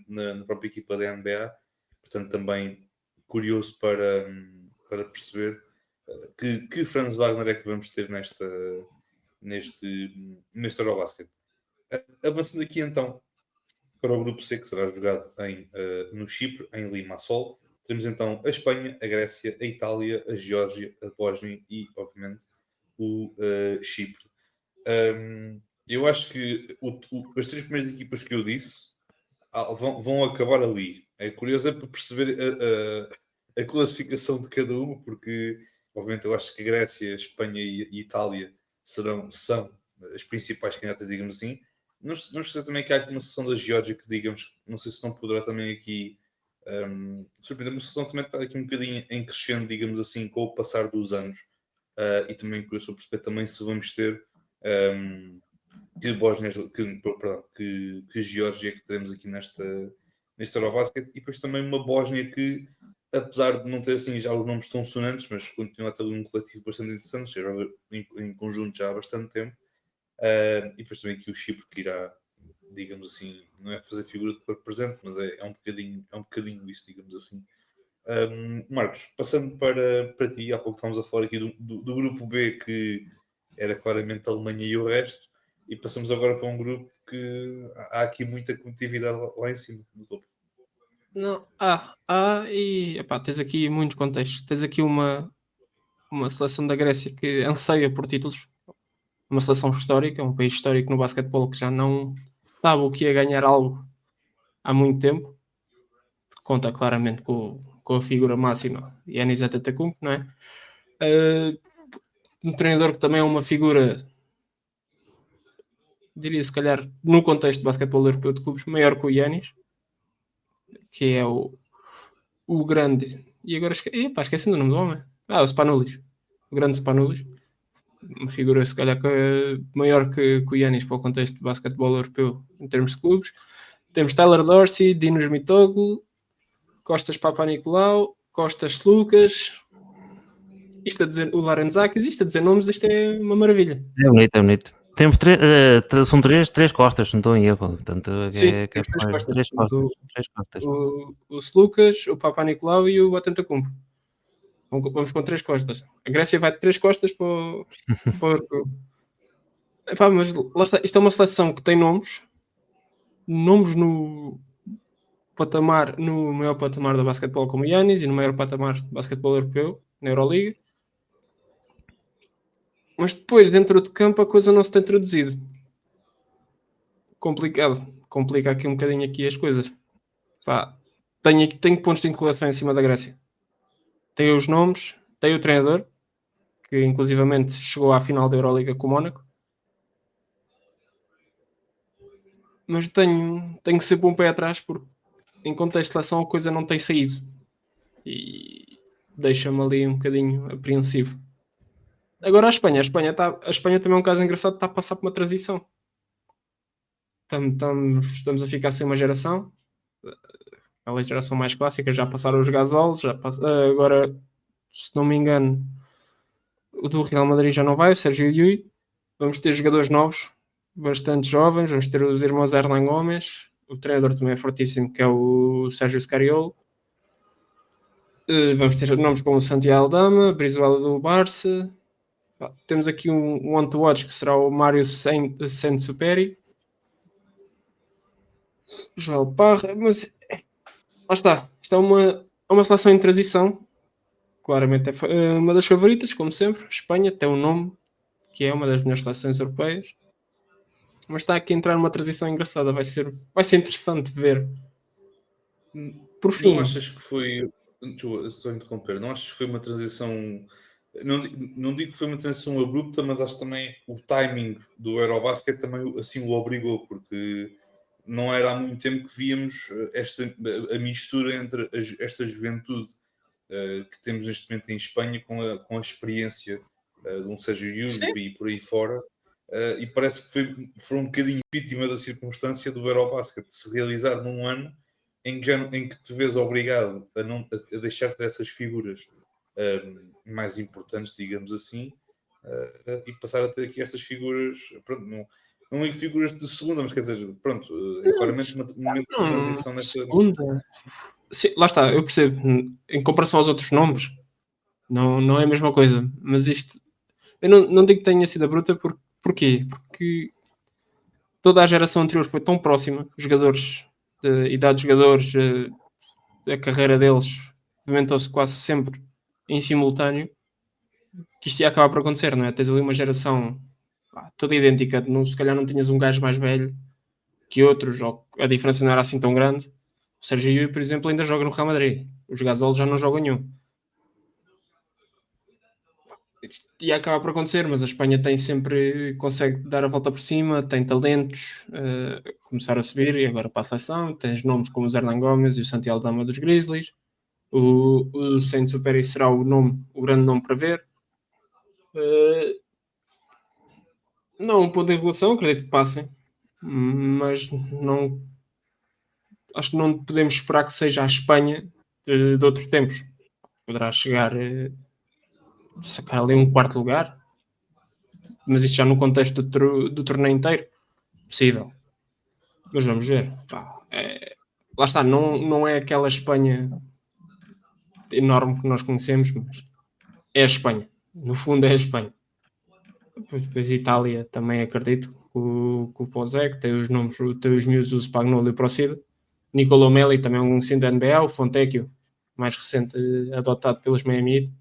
na própria equipa da NBA. Portanto, também curioso para perceber que Franz Wagner é que vamos ter neste Eurobasket. Avançando aqui então para o grupo C, que será jogado no Chipre, em Limassol. Temos então a Espanha, a Grécia, a Itália, a Geórgia, a Bósnia e, obviamente, o Chipre. Eu acho que as três primeiras equipas que eu disse vão acabar ali. É curioso para perceber a classificação de cada uma, porque obviamente eu acho que Grécia, Espanha e Itália são as principais candidatas, digamos assim. Não esquecer também que há aqui uma sessão da Geórgia que, digamos, não sei se não poderá também aqui surpreender, mas a sessão também está aqui um bocadinho em crescendo, digamos assim, com o passar dos anos. E também curioso perceber também se vamos ter que Geórgia que teremos aqui neste Eurobasket, e depois também uma Bósnia que, apesar de não ter assim já os nomes tão sonantes, mas continua a ter um coletivo bastante interessante, já joga em conjunto já há bastante tempo. E depois também aqui o Chipre que irá, digamos assim, não é fazer figura de corpo presente, mas é um bocadinho isso, digamos assim. Marcos, passando para ti, há pouco estávamos a falar aqui do grupo B, que era claramente a Alemanha e o resto, e passamos agora para um grupo que há aqui muita competitividade lá em cima, no topo.
Não, e epá, tens aqui muitos contextos. Tens aqui uma seleção da Grécia que anseia por títulos, uma seleção histórica, um país histórico no basquetebol que já não sabe o que é ganhar algo há muito tempo. Conta claramente com a figura máxima, Giannis Antetokounmpo, não é? Um treinador que também é uma figura, diria se calhar, no contexto do basquetebol europeu de clubes, maior que o Giannis, que é o grande. E agora esqueci-me do nome do homem. O Spanulis. O grande Spanulis. Uma figura, se calhar, maior que o Giannis para o contexto do basquetebol europeu em termos de clubes. Temos Tyler Dorsey, Dinos Mitoglu, Costas Papanikolaou, Costas Lucas. Isto a dizer, o Larenzakis, isto a dizer nomes, isto é uma maravilha.
É bonito. Temos são três costas, não estou em erro. Portanto,
Sim, temos três costas. O Lucas, o Papanikolaou e o Antetokounmpo. Vamos com três costas. A Grécia vai de três costas para o europeu. Mas lá está, isto é uma seleção que tem nomes no patamar, no maior patamar do basquetebol como o Giannis e no maior patamar do basquetebol europeu, na Euroliga. Mas depois, dentro de campo, a coisa não se tem traduzido. Complicado. Complica aqui um bocadinho aqui as coisas. Tenho pontos de interrogação em cima da Grécia. Tem os nomes, tem o treinador, que inclusivamente chegou à final da Euroliga com o Mónaco. Mas tenho sempre um pé atrás, porque em contexto de seleção a coisa não tem saído. E deixa-me ali um bocadinho apreensivo. Agora a Espanha também é um caso engraçado, está a passar por uma transição. Estamos a ficar sem uma geração. Aquela geração mais clássica, já passaram os Gasols, agora, se não me engano, o do Real Madrid já não vai, o Sérgio Llull. Vamos ter jogadores novos, bastante jovens, vamos ter os irmãos Hernan Gomes, o treinador também é fortíssimo, que é o Sérgio Scariolo. Vamos ter nomes como o Santiago Aldama, Brizuela do Barça. Temos aqui um on to watch que será o Mário Saint-Superi, Joel Parra, mas lá está. Isto é uma seleção em transição. Claramente é uma das favoritas, como sempre. Espanha tem um nome que é uma das melhores seleções europeias, mas está aqui a entrar numa transição engraçada. Vai ser interessante ver. Por fim,
não achas que foi, estou a interromper, não achas que foi uma transição, não digo que foi uma transição abrupta, mas acho que também o timing do Eurobasket também assim o obrigou, porque não era há muito tempo que víamos a mistura entre esta juventude que temos neste momento em Espanha com a experiência de um Sérgio Llull e por aí fora, e parece que foi um bocadinho vítima da circunstância do Eurobasket de se realizar num ano em que te vês obrigado a deixar ter essas figuras mais importantes, digamos assim, e passar a ter aqui estas figuras, pronto, não é figuras de segunda, mas quer dizer, pronto, é claramente um momento de transição nesta
segunda. Sim, lá está, eu percebo. Em comparação aos outros nomes, não é a mesma coisa. Mas isto, eu não digo que tenha sido a bruta, porquê? Porque toda a geração anterior foi tão próxima, jogadores, idade de jogadores, a carreira deles movimentou-se quase sempre em simultâneo, que isto ia acabar por acontecer, não é? Tens ali uma geração toda idêntica, se calhar não tinhas um gajo mais velho que outros, ou a diferença não era assim tão grande. O Sérgio Llull, por exemplo, ainda joga no Real Madrid. Os Gasol já não jogam nenhum. ia acabar por acontecer, mas a Espanha consegue dar a volta por cima, tem talentos, começar a subir e agora para a seleção, tens nomes como o Hernan Gomes e o Santi Aldama dos Grizzlies, o Saint-Exupéry será o grande nome para ver. Não um ponto de evolução, acredito que passem, mas não acho que não podemos esperar que seja a Espanha de outros tempos. Poderá chegar sacar ali um quarto lugar, mas isto já no contexto do torneio inteiro, possível. Mas vamos ver. Lá está, não é aquela Espanha enorme que nós conhecemos, mas é a Espanha. No fundo é a Espanha. Depois Itália também acredito que o Pozé, que tem os nomes, tem os miúdos do Spagnolo e o Procida. Nicolò Melli, também um conhecido da NBA, o Fontecchio, mais recente, adotado pelos Miami.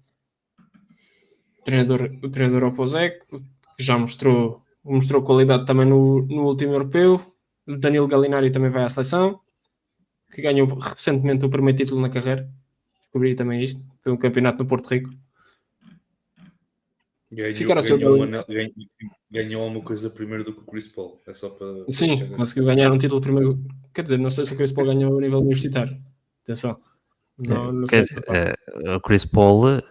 O treinador Opozé, que já mostrou qualidade também no último europeu. O Danilo Gallinari também vai à seleção, que ganhou recentemente o primeiro título na carreira. Descobri também isto. Foi um campeonato no Porto Rico.
Ganhou alguma coisa primeiro do que o Chris Paul. É só para.
Sim, conseguiu ganhar um título primeiro. Quer dizer, não sei se o Chris Paul ganhou a nível universitário. Atenção. Não sei se
o Chris Paul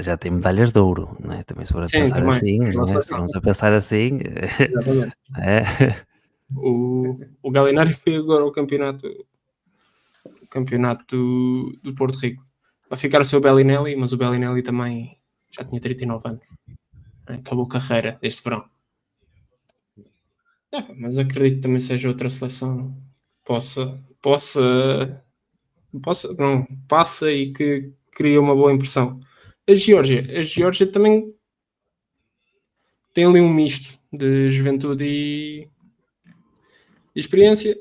já tem medalhas de ouro, não é? Também se for a pensar também. Assim, não é? Se vamos a pensar assim.
O Gallinari foi agora o campeonato do Porto Rico. Vai ficar o seu Bellinelli, mas o Bellinelli também já tinha 39 anos. Acabou a carreira este verão. Mas acredito que também seja outra seleção passa e que cria uma boa impressão. A Geórgia também tem ali um misto de juventude e experiência.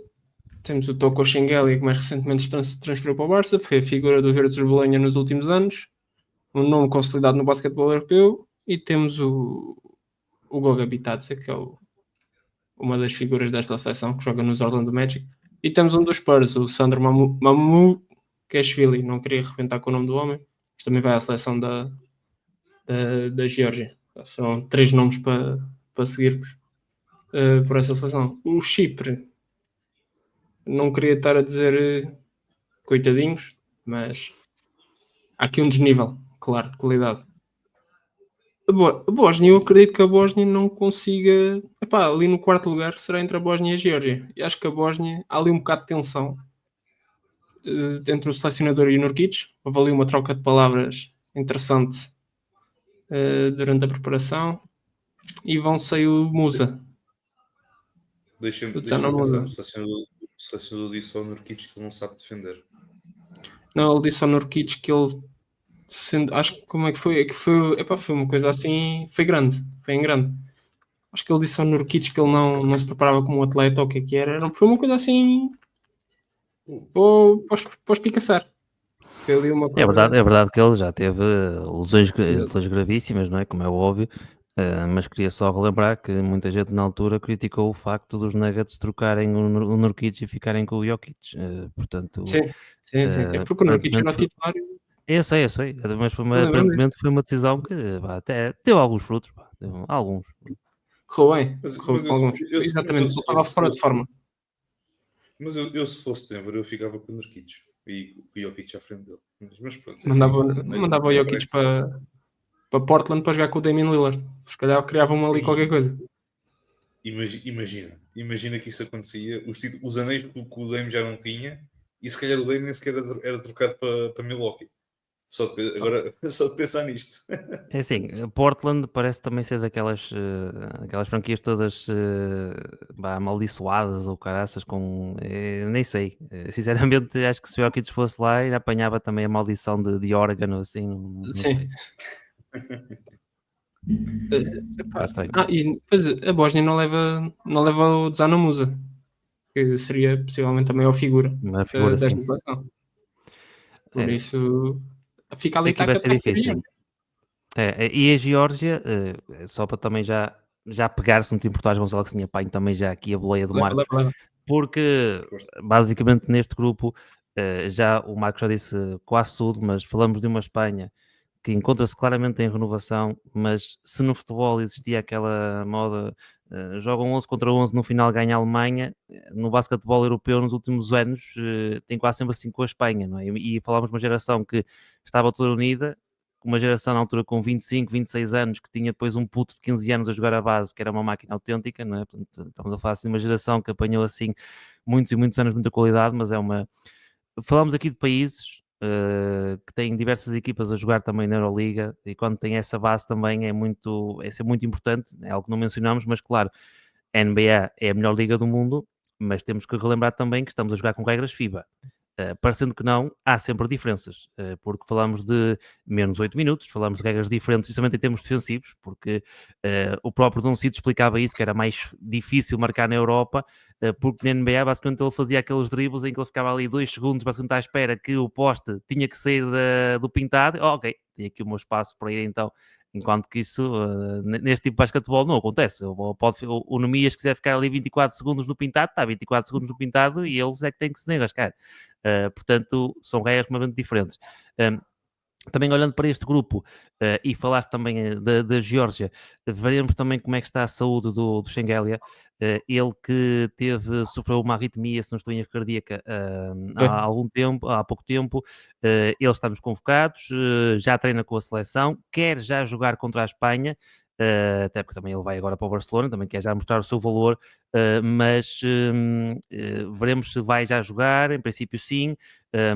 Temos o Toko Shengali, que mais recentemente se transferiu para o Barça, foi a figura do Virtus Bolonha nos últimos anos, um nome consolidado no basquetebol europeu, e temos o Goga Bitadze, que é uma das figuras desta seleção, que joga nos Orlando Magic, e temos um dos Spurs, o Sandro Mamukashvili, não queria arrebentar com o nome do homem, mas também vai à seleção da Geórgia. São 3 nomes para seguirmos por essa seleção. O Chipre, não queria estar a dizer coitadinhos, mas há aqui um desnível, claro, de qualidade. A Bósnia, eu acredito que a Bósnia não consiga. Ali no quarto lugar será entre a Bósnia e a Geórgia. E acho que a Bósnia, há ali um bocado de tensão entre o selecionador e o Nurkic. Houve ali uma troca de palavras interessante durante a preparação. E vão sair o Musa.
Deixa-me pensar, o selecionador disse ao Nurkic que ele não sabe defender.
Não, ele disse ao Nurkic que ele acho que como é que foi? Foi uma coisa assim, foi em grande. Acho que ele disse ao Nurkic que ele não se preparava como um atleta ou o que era. Foi uma coisa assim para espicaçar.
É verdade que ele já teve lesões gravíssimas, não é? Como é óbvio. Mas queria só relembrar que muita gente na altura criticou o facto dos Nuggets trocarem o Nurkic e ficarem com o Jokic. Portanto,
sim. Porque o Nurkic era o titular.
Eu sei, mas aparentemente foi uma decisão que até deu alguns frutos. Alguns.
Correu bem, com alguns. Exatamente, ele estava fora de forma.
Mas eu se fosse Denver, eu ficava com o Nurkic e o Jokic à frente dele. Mas pronto.
Mandava o Jokic para Portland para jogar com o Damian Lillard. Se calhar criavam ali qualquer coisa.
Imagina que isso acontecia. Os anéis que o Dame já não tinha, e se calhar o Dame nem sequer era trocado para Milwaukee. Só de pensar nisto.
É assim, Portland parece também ser daquelas franquias todas amaldiçoadas ou caraças com... nem sei. Sinceramente, acho que se o Jokic fosse lá, ele apanhava também a maldição de órgão, assim. Não
Sim.
Sei.
E depois a Bósnia não leva o Dzano Musa, que seria possivelmente a maior figura desta seleção. Por isso... Fica ali,
vai ser difícil. E a Geórgia, só para também já pegar-se muito importância, vamos falar que se apanho também já aqui a boleia do Marcos, porque basicamente neste grupo já o Marcos já disse quase tudo, mas falamos de uma Espanha que encontra-se claramente em renovação, mas se no futebol existia aquela moda, jogam 11 contra 11, no final ganha a Alemanha, no basquetebol europeu nos últimos anos tem quase sempre assim com a Espanha, não é? E falámos de uma geração que estava toda unida, uma geração na altura com 25, 26 anos, que tinha depois um puto de 15 anos a jogar a base, que era uma máquina autêntica, não é? Portanto, estamos a falar assim de uma geração que apanhou assim muitos e muitos anos de muita qualidade, mas é uma... Falamos aqui de países que têm diversas equipas a jogar também na Euroliga, e quando tem essa base também é ser muito importante, é algo que não mencionamos, mas claro, a NBA é a melhor liga do mundo, mas temos que relembrar também que estamos a jogar com regras FIBA. Parecendo que não, há sempre diferenças, porque falamos de menos 8 minutos, falamos de regras diferentes, justamente em termos defensivos, porque o próprio Doncic explicava isso, que era mais difícil marcar na Europa, porque na NBA basicamente ele fazia aqueles dribles em que ele ficava ali 2 segundos basicamente à espera que o poste tinha que sair do pintado, ok, tem aqui o meu espaço para ir então. Enquanto que isso, neste tipo de basquetebol, não acontece. O Nemias, se quiser ficar ali 24 segundos no pintado, está 24 segundos no pintado e eles é que têm que se enrascar. Portanto, são regras completamente diferentes. Também olhando para este grupo, e falaste também da Geórgia, veremos também como é que está a saúde do Shengelia, ele que sofreu uma arritmia, se não estou em erro, cardíaca há pouco tempo, ele está nos convocados, já treina com a seleção, quer já jogar contra a Espanha, até porque também ele vai agora para o Barcelona, também quer já mostrar o seu valor, mas veremos se vai já jogar, em princípio sim,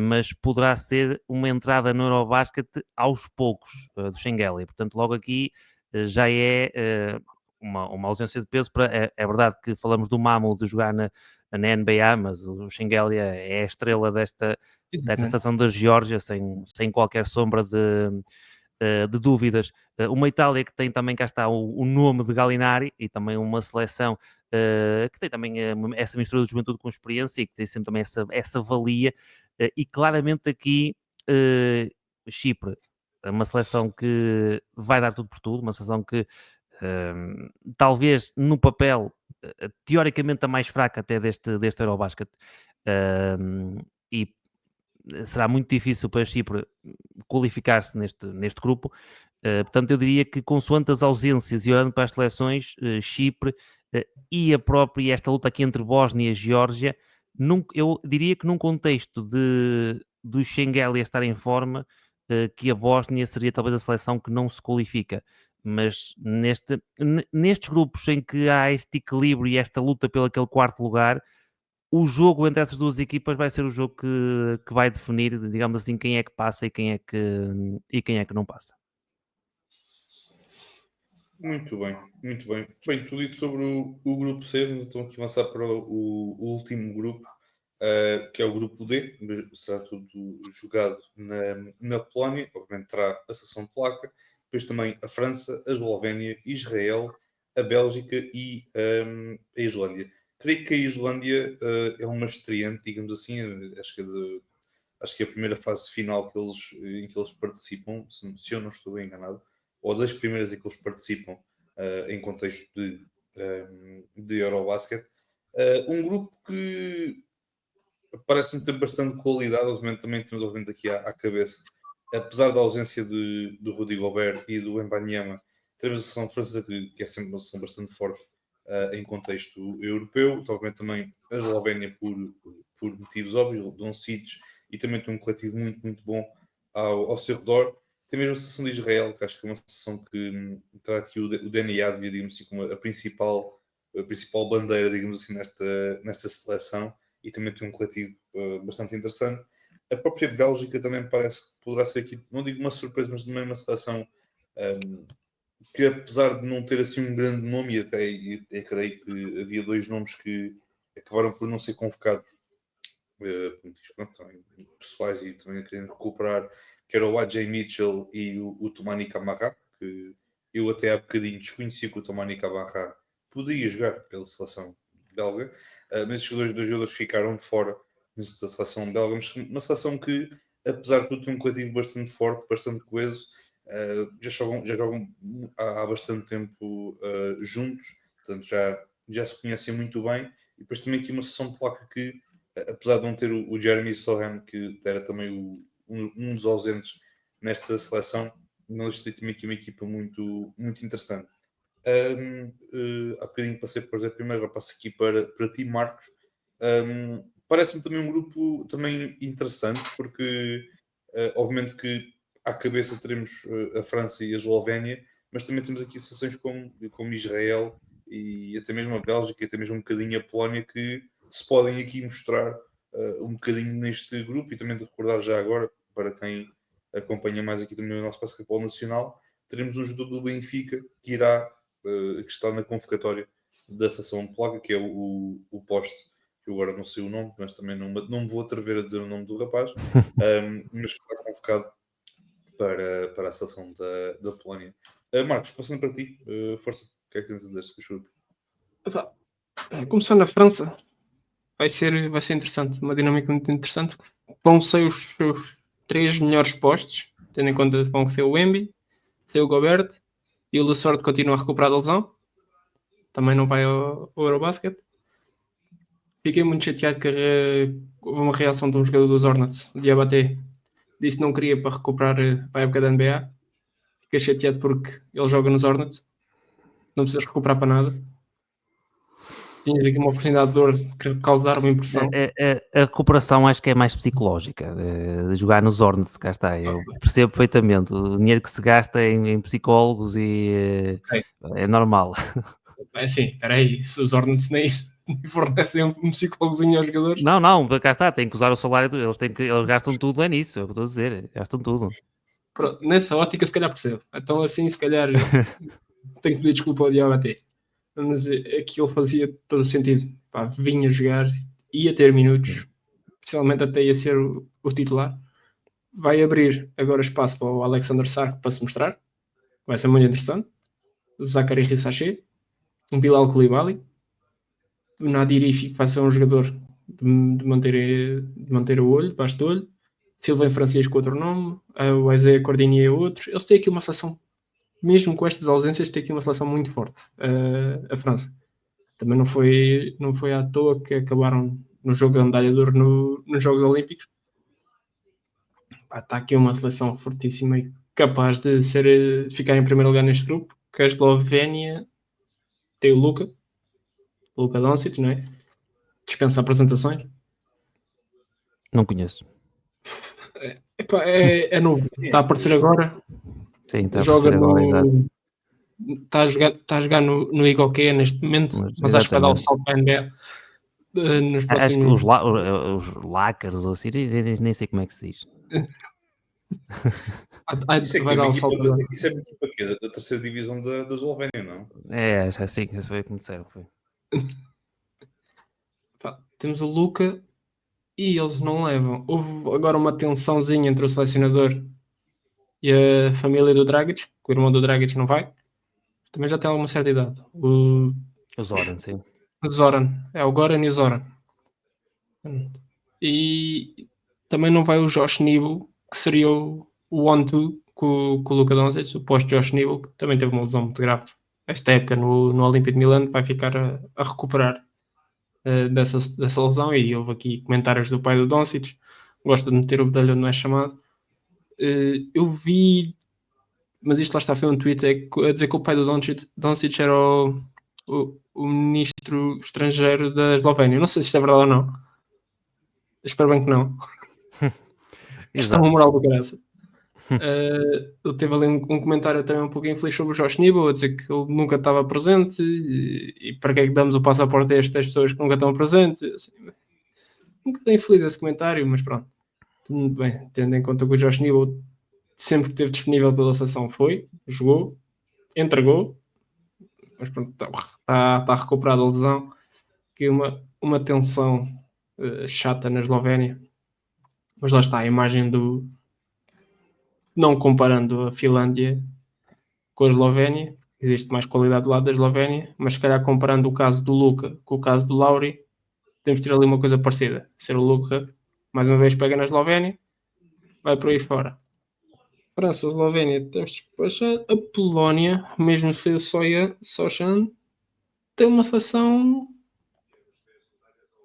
mas poderá ser uma entrada no Eurobasket aos poucos do Shengelia. Portanto, logo aqui já é uma ausência de peso. É verdade que falamos do Mamu de jogar na NBA, mas o Shengelia é a estrela desta seleção da Geórgia, sem qualquer sombra de dúvidas. Uma Itália que tem também, cá está, o nome de Gallinari, e também uma seleção que tem também essa mistura de juventude com experiência e que tem sempre também essa valia. E claramente aqui Chipre, uma seleção que vai dar tudo por tudo, uma seleção que talvez no papel teoricamente a mais fraca até deste Eurobasket, e será muito difícil para Chipre qualificar-se neste grupo. Portanto, eu diria que consoante as ausências e olhando para as seleções, Chipre e a própria esta luta aqui entre Bósnia e Geórgia, eu diria que num contexto do Shengelia estar em forma, que a Bósnia seria talvez a seleção que não se qualifica. Mas nestes grupos em que há este equilíbrio e esta luta pelo aquele quarto lugar, o jogo entre essas duas equipas vai ser o jogo que vai definir, digamos assim, quem é que passa e quem é que não passa.
Muito bem, muito bem. Bem, tudo dito sobre o grupo C, mas então aqui avançar para o último grupo, que é o grupo D. Será tudo jogado na Polónia, obviamente terá a seleção polaca, depois também a França, a Eslovénia, Israel, a Bélgica e a Islândia. Creio que a Islândia é uma estreante, digamos assim, acho que é a primeira fase final em que eles participam, se eu não estou enganado, ou das primeiras em que eles participam em contexto de Eurobasket. Um grupo que parece-me ter bastante qualidade, obviamente também temos obviamente aqui à cabeça, apesar da ausência do Rudy Gobert e do Wembanyama, temos a seleção francesa que é sempre uma seleção bastante forte em contexto europeu, obviamente também a Eslovénia por motivos óbvios, Doncic, e também tem um coletivo muito, muito bom ao seu redor. Tem mesmo a seleção de Israel, que acho que é uma seleção que terá aqui o DNA, digamos assim, como a principal bandeira, digamos assim, nesta seleção, e também tem um coletivo bastante interessante. A própria Bélgica também parece que poderá ser aqui, não digo uma surpresa, mas também uma seleção que, apesar de não ter assim um grande nome, e até creio que havia 2 nomes que acabaram por não ser convocados pessoais e também querendo recuperar, que era o AJ Mitchell e o Toumani Camara, que eu até há bocadinho desconhecia que o Toumani Camara podia jogar pela seleção belga, mas esses dois jogadores ficaram de fora nesta seleção belga, mas uma seleção que, apesar de tudo, tem um coletivo bastante forte, bastante coeso, já jogam há bastante tempo juntos, portanto já se conhecem muito bem, e depois também aqui uma seleção polaca que, apesar de não ter o Jeremy Sohan, que era também um dos ausentes nesta seleção, nós temos aqui uma equipa muito, muito interessante. Há bocadinho passei por Zé primeiro, agora passo aqui para ti, Marcos. Parece-me também um grupo também interessante, porque obviamente que à cabeça teremos a França e a Eslovénia, mas também temos aqui seleções como Israel e até mesmo a Bélgica e até mesmo um bocadinho a Polónia que se podem aqui mostrar um bocadinho neste grupo. E também de recordar já agora, para quem acompanha mais aqui também o nosso basquetebol nacional, teremos um jogador do Benfica que está na convocatória da seleção polaca, que é o Poste, que eu agora não sei o nome, mas também não me vou atrever a dizer o nome do rapaz, mas que está convocado para a seleção da Polónia. Marcos, passando para ti, força, o que é que tens a dizer sobre o grupo?
Epá, começando na França, vai ser interessante, uma dinâmica muito interessante. Vão ser os seus 3 melhores postos, tendo em conta que vão ser o Wemby, ser o Gobert e o Lessort continua a recuperar da lesão. Também não vai ao Eurobasket. Fiquei muito chateado que houve uma reação de um jogador dos Hornets, o Diabaté. Disse que não queria para recuperar para a época da NBA. Fiquei chateado porque ele joga nos Hornets. Não precisas recuperar para nada. Tinhas aqui uma oportunidade de ouro de causar uma impressão.
A recuperação acho que é mais psicológica, de jogar nos Hornets, cá está, eu percebo perfeitamente, o dinheiro que se gasta em psicólogos e é normal.
É assim, espera aí, se os Hornets nem isso fornecem um psicólogozinho aos jogadores.
Não, cá está, tem que usar o salário, eles gastam tudo, é nisso, é o que eu estou a dizer, gastam tudo.
Pronto, nessa ótica se calhar percebo. Então assim, se calhar tenho que pedir desculpa ao Diabaté. Mas aquilo fazia todo o sentido. Pá, vinha jogar, ia ter minutos, possivelmente até ia ser o titular. Vai abrir agora espaço para o Alexander Sark para se mostrar. Vai ser muito interessante. O Zachary Rissaché, um Bilal Koulibaly, o Nadiri vai ser um jogador de manter o olho, debaixo do olho. Silva Francisco, outro nome. O Isaiah Cordinier, outro. Eles têm aqui uma seleção, mesmo com estas ausências, têm aqui uma seleção muito forte. A França. Também não foi à toa que acabaram no jogo da medalha de ouro nos Jogos Olímpicos. Está aqui uma seleção fortíssima e capaz de ficar em primeiro lugar neste grupo, que a Eslovénia tem o Luka Doncic, não é? Dispensa apresentações.
Não conheço.
É novo, está a aparecer agora.
Sim, está a aparecer agora, exato.
Está a jogar no Igoquê neste momento, mas acho que vai dar o salto para a NBA. Nos próximos...
Acho que os Lakers ou assim, nem sei como é que se diz.
Vai dar o salto agora.
Isso é uma equipa aqui, da terceira divisão da Eslovénia, não?
É, acho assim, foi como disseram. Foi.
Temos o Luka e eles não levam. Houve agora uma tensãozinha entre o selecionador e a família do Dragic, que o irmão do Dragic não vai. Também já tem alguma certa idade.
O Zoran, sim.
O Zoran. É o Goran e o Zoran. E também não vai o Josh Nebo, que seria o 1-2 com o Luka Doncic, o post-Josh Nebo, que também teve uma lesão muito grave. Esta época no Olímpia de Milano vai ficar a recuperar dessa lesão. E houve aqui comentários do pai do Doncic, gosta de meter o bedelho onde não é chamado. Eu vi, mas isto lá está, foi um tweet a dizer que o pai do Doncic era o ministro estrangeiro da Eslovénia. Não sei se isto é verdade ou não. Espero bem que não. Isto é uma moral do graça. Ele teve ali um comentário também um pouco infeliz sobre o Josh Nebo, a dizer que ele nunca estava presente e para que é que damos o passaporte a estas pessoas que nunca estão presentes. Assim, nunca tem infeliz esse comentário, mas pronto. Tudo bem, tendo em conta que o Josh Nebo sempre que esteve disponível pela seleção jogou, entregou, mas pronto, está recuperado a lesão. Que uma tensão chata na Eslovénia, mas lá está a imagem do, não comparando a Finlândia com a Eslovénia, existe mais qualidade do lado da Eslovénia, mas se calhar comparando o caso do Luka com o caso do Lauri, temos de ter ali uma coisa parecida. Ser o Luka, mais uma vez, pega na Eslovénia, vai por aí fora. França, Eslovénia, temos de despachar. A Polónia, mesmo sem o Sochan, tem uma seleção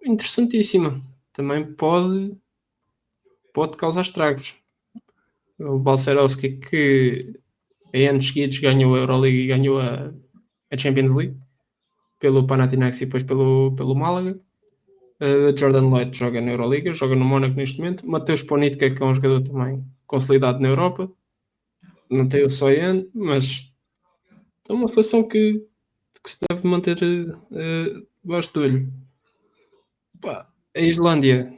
interessantíssima. Também pode causar estragos. O Balcerowski, que em anos seguidos ganhou a Euroleague e ganhou a Champions League pelo Panathinaikos e depois pelo Málaga. Jordan Lloyd joga na Euroliga, joga no Mónaco neste momento. Mateus Ponitka, que é um jogador também consolidado na Europa. Não tem o Soyan, mas é uma seleção que se deve manter debaixo do olho. Pá, a Islândia,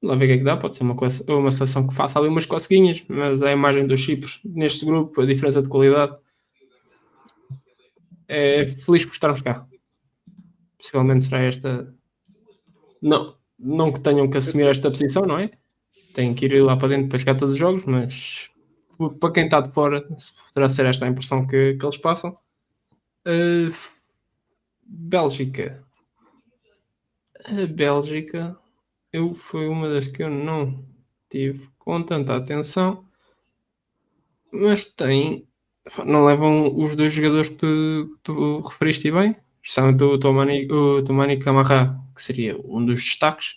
lá ver o que é que dá, pode ser uma seleção que faça ali umas coceguinhas, mas a imagem do Chipre neste grupo, a diferença de qualidade, é feliz por estarmos cá. Possivelmente será esta. Não que tenham que assumir esta posição, não é? Têm que ir lá para dentro para jogar todos os jogos, mas para quem está de fora, poderá ser esta a impressão que eles passam. Bélgica. A Bélgica foi uma das que eu não tive com tanta atenção, mas não levam os dois jogadores que tu referiste bem, especialmente o Tomani Camará, que seria um dos destaques,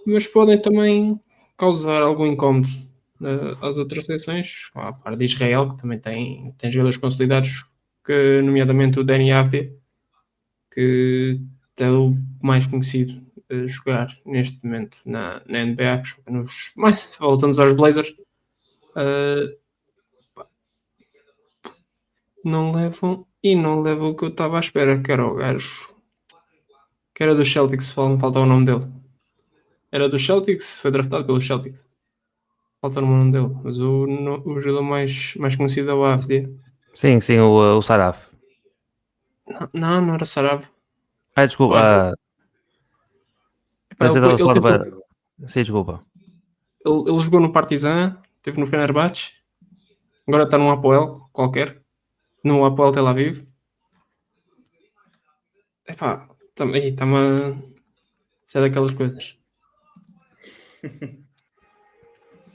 mas podem também causar algum incómodo às outras seleções, a par de Israel, que também tem jogadores consolidados, que, nomeadamente o Deni Avdia, que é o mais conhecido a jogar neste momento na NBA, voltamos aos Blazers. Não levam o que eu estava à espera, que era o gajo que era do Celtics, falta o nome dele. Era do Celtics, foi draftado pelo Celtics. Falta o nome dele, mas o jogador mais conhecido é o Avdia.
Sim, o Saraf.
Não era Sarab.
Desculpa. Sim, desculpa.
Ele jogou no Partizan, esteve no Fenerbahçe, agora está num Apoel qualquer, no Apoel Tel Aviv. Epá, também está-me a ser daquelas coisas.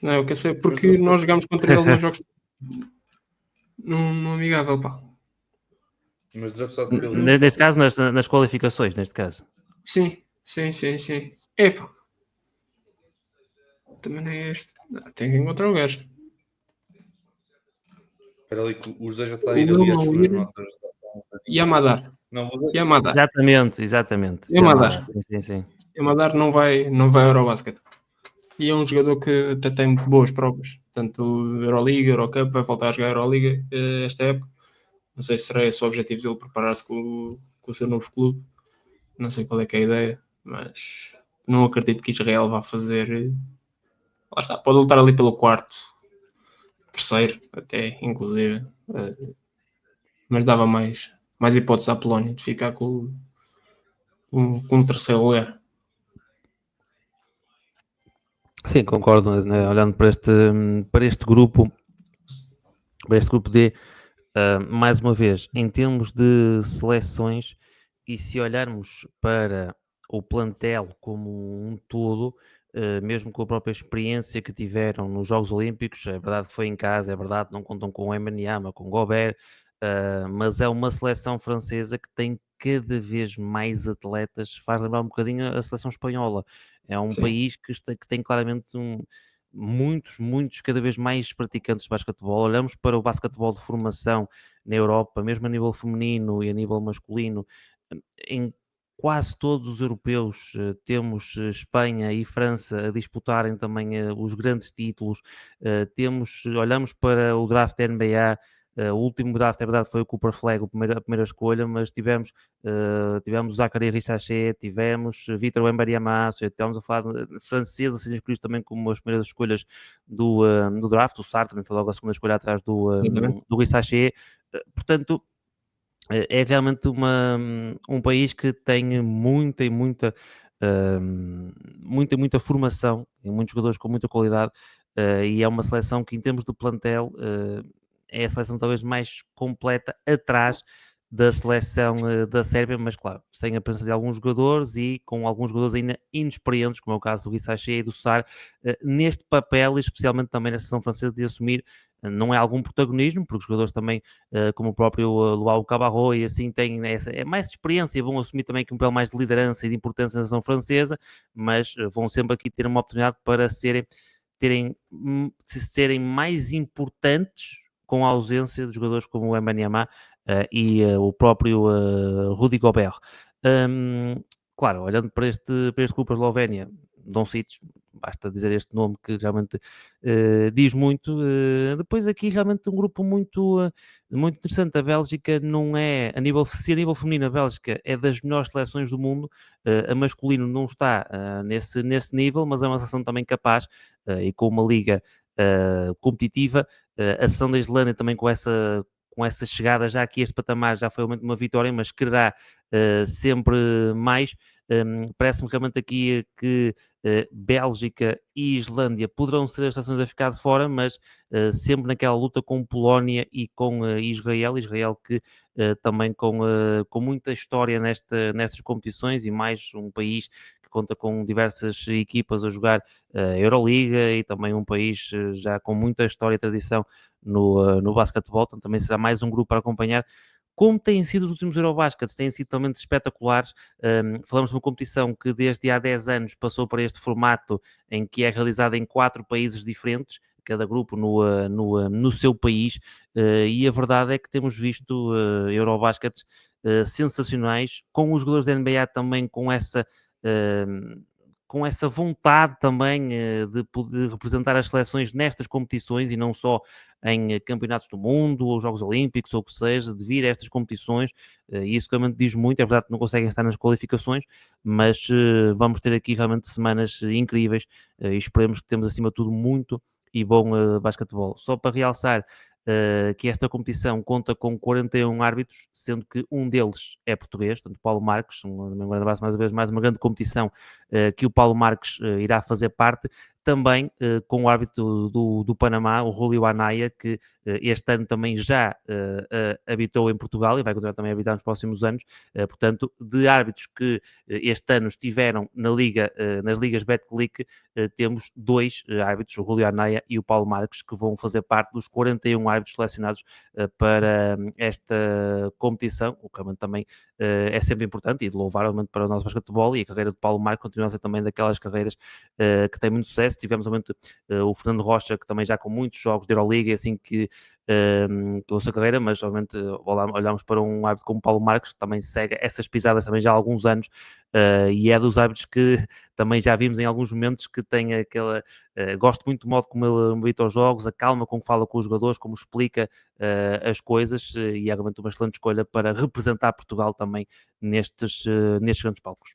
Não, eu quero saber porque nós jogámos contra ele nos jogos num amigável, pá.
Mas desafiado pelo...
Neste caso, nas qualificações, neste caso.
Sim. Epá. Também não é este. Tem que encontrar o gajo.
Espera ali que os dois já está a ir ali às suas notas.
Yamadar. Yamadar.
Exatamente.
Yamadar.
Sim.
Yamadar não vai ao Eurobasket. E é um jogador que até tem boas provas. Tanto Euroliga, Eurocup, vai voltar a jogar Euroliga esta época. Não sei se será esse o objetivo dele, preparar-se com o seu novo clube. Não sei qual é que é a ideia, mas não acredito que Israel vá fazer. Lá está, pode lutar ali pelo quarto, terceiro, até, inclusive. Mas dava mais hipótese à Polónia de ficar com um terceiro lugar.
Sim, concordo, né? Olhando para este grupo D, mais uma vez, em termos de seleções, e se olharmos para o plantel como um todo, mesmo com a própria experiência que tiveram nos Jogos Olímpicos, é verdade que foi em casa, é verdade, não contam com o Wembanyama, com o Gobert, mas é uma seleção francesa que tem cada vez mais atletas, faz lembrar um bocadinho a seleção espanhola. É um país que tem claramente muitos, cada vez mais praticantes de basquetebol. Olhamos para o basquetebol de formação na Europa, mesmo a nível feminino e a nível masculino, em quase todos os europeus temos Espanha e França a disputarem também os grandes títulos. Olhamos para o draft da NBA. O último draft, é verdade, foi o Cooper Flag, a primeira escolha, mas tivemos o Zachary Richachet, tivemos Victor Wembanyama, estamos a falar de franceses, sejam escolhidos também como as primeiras escolhas do draft. O Sarr também foi logo a segunda escolha atrás do Richachet. Portanto, é realmente um país que tem muita formação, e muitos jogadores com muita qualidade, e é uma seleção que, em termos de plantel, é a seleção talvez mais completa atrás da seleção da Sérvia, mas claro, sem a presença de alguns jogadores e com alguns jogadores ainda inexperientes, como é o caso do Guissachet e do Sarr, neste papel, e especialmente também na seleção francesa, de assumir não é algum protagonismo, porque os jogadores também, como o próprio Luau Cabarro e assim, têm mais de experiência, vão assumir também aqui um papel mais de liderança e de importância na nação francesa, mas vão sempre aqui ter uma oportunidade para serem serem mais importantes com a ausência de jogadores como o Wembanyama e o próprio Rudy Gobert. Claro, olhando para este clube da Eslovénia, Doncic, basta dizer este nome que realmente diz muito. Depois aqui realmente um grupo muito interessante. A Bélgica não é, se a nível feminino a Bélgica é das melhores seleções do mundo, a masculino não está nesse nível, mas é uma seleção também capaz e com uma liga competitiva. A seleção da Islândia também com essa chegada já aqui a este patamar já foi realmente uma vitória, mas quererá sempre mais. Parece-me realmente aqui que Bélgica e Islândia poderão ser as seleções a ficar de fora, mas sempre naquela luta com Polónia e com Israel que também com muita história nestas competições e mais um país que conta com diversas equipas a jogar Euroliga e também um país já com muita história e tradição no basquetebol, então também será mais um grupo para acompanhar. Como têm sido os últimos Eurobaskets, têm sido também espetaculares. Falamos de uma competição que desde há 10 anos passou para este formato em que é realizada em 4 países diferentes, cada grupo no seu país, e a verdade é que temos visto Eurobaskets sensacionais, com os jogadores da NBA também com essa vontade também de poder representar as seleções nestas competições e não só em campeonatos do mundo ou Jogos Olímpicos ou o que seja, de vir a estas competições, e isso realmente diz muito. É verdade que não conseguem estar nas qualificações, mas vamos ter aqui realmente semanas incríveis e esperemos que temos acima de tudo muito e bom basquetebol. Só para realçar que esta competição conta com 41 árbitros, sendo que um deles é português, portanto Paulo Marques, um grande abraço mais uma vez, mais uma grande competição que o Paulo Marques irá fazer parte, também com o árbitro do Panamá, o Julio Anaya, que este ano também já habitou em Portugal e vai continuar também a habitar nos próximos anos. Portanto, de árbitros que este ano estiveram nas ligas Betclic, temos 2 árbitros, o Julio Anaya e o Paulo Marques, que vão fazer parte dos 41 árbitros selecionados para esta competição, o que também é sempre importante e de louvar para o nosso basquetebol, e a carreira de Paulo Marques continua a ser também daquelas carreiras que tem muito sucesso. Tivemos realmente o Fernando Rocha, que também já com muitos jogos de Euroliga, assim que pela sua carreira, mas obviamente olhamos para um árbitro como Paulo Marques, que também segue essas pisadas também já há alguns anos, e é dos árbitros que também já vimos em alguns momentos que tem aquela... gosto muito do modo como ele medita os jogos, a calma com que fala com os jogadores, como explica as coisas, e é realmente uma excelente escolha para representar Portugal também nestes grandes palcos.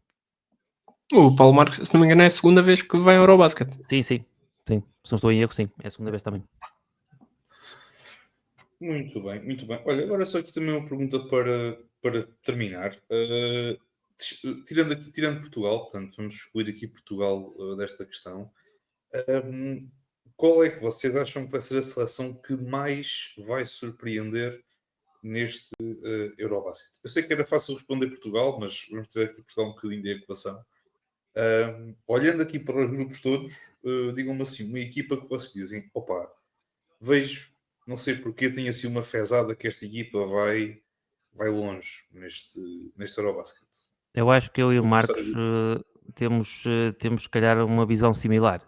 O Paulo Marques, se não me engano, é a segunda vez que vai ao Eurobasket.
Sim. Se não estou em erro, sim. É a segunda vez também.
Muito bem, muito bem. Olha, agora só aqui também uma pergunta para terminar. Tirando Portugal, portanto, vamos excluir aqui Portugal desta questão. Qual é que vocês acham que vai ser a seleção que mais vai surpreender neste Eurobasket? Eu sei que era fácil responder Portugal, mas vamos ter aqui Portugal um bocadinho de equação. Olhando aqui para os grupos todos, digam-me assim, uma equipa que vocês dizem, opa, vejo, não sei porque, tenho assim uma fezada que esta equipa vai longe neste Eurobasket.
Eu acho que eu e o
Vou começar
Marcos temos se calhar uma visão similar.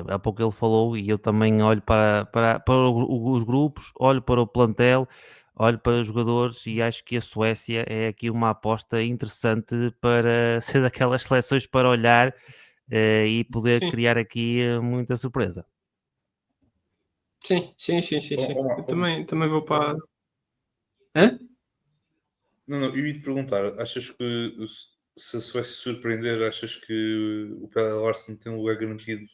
Há pouco ele falou e eu também olho para os grupos, olho para o plantel, olho para os jogadores e acho que a Suécia é aqui uma aposta interessante para ser daquelas seleções para olhar e poder
Sim.
criar aqui muita surpresa.
Sim. Eu também vou para... Hã?
Não, eu ia te perguntar, achas que se a Suécia surpreender, achas que o Pelle Larsson tem um lugar garantido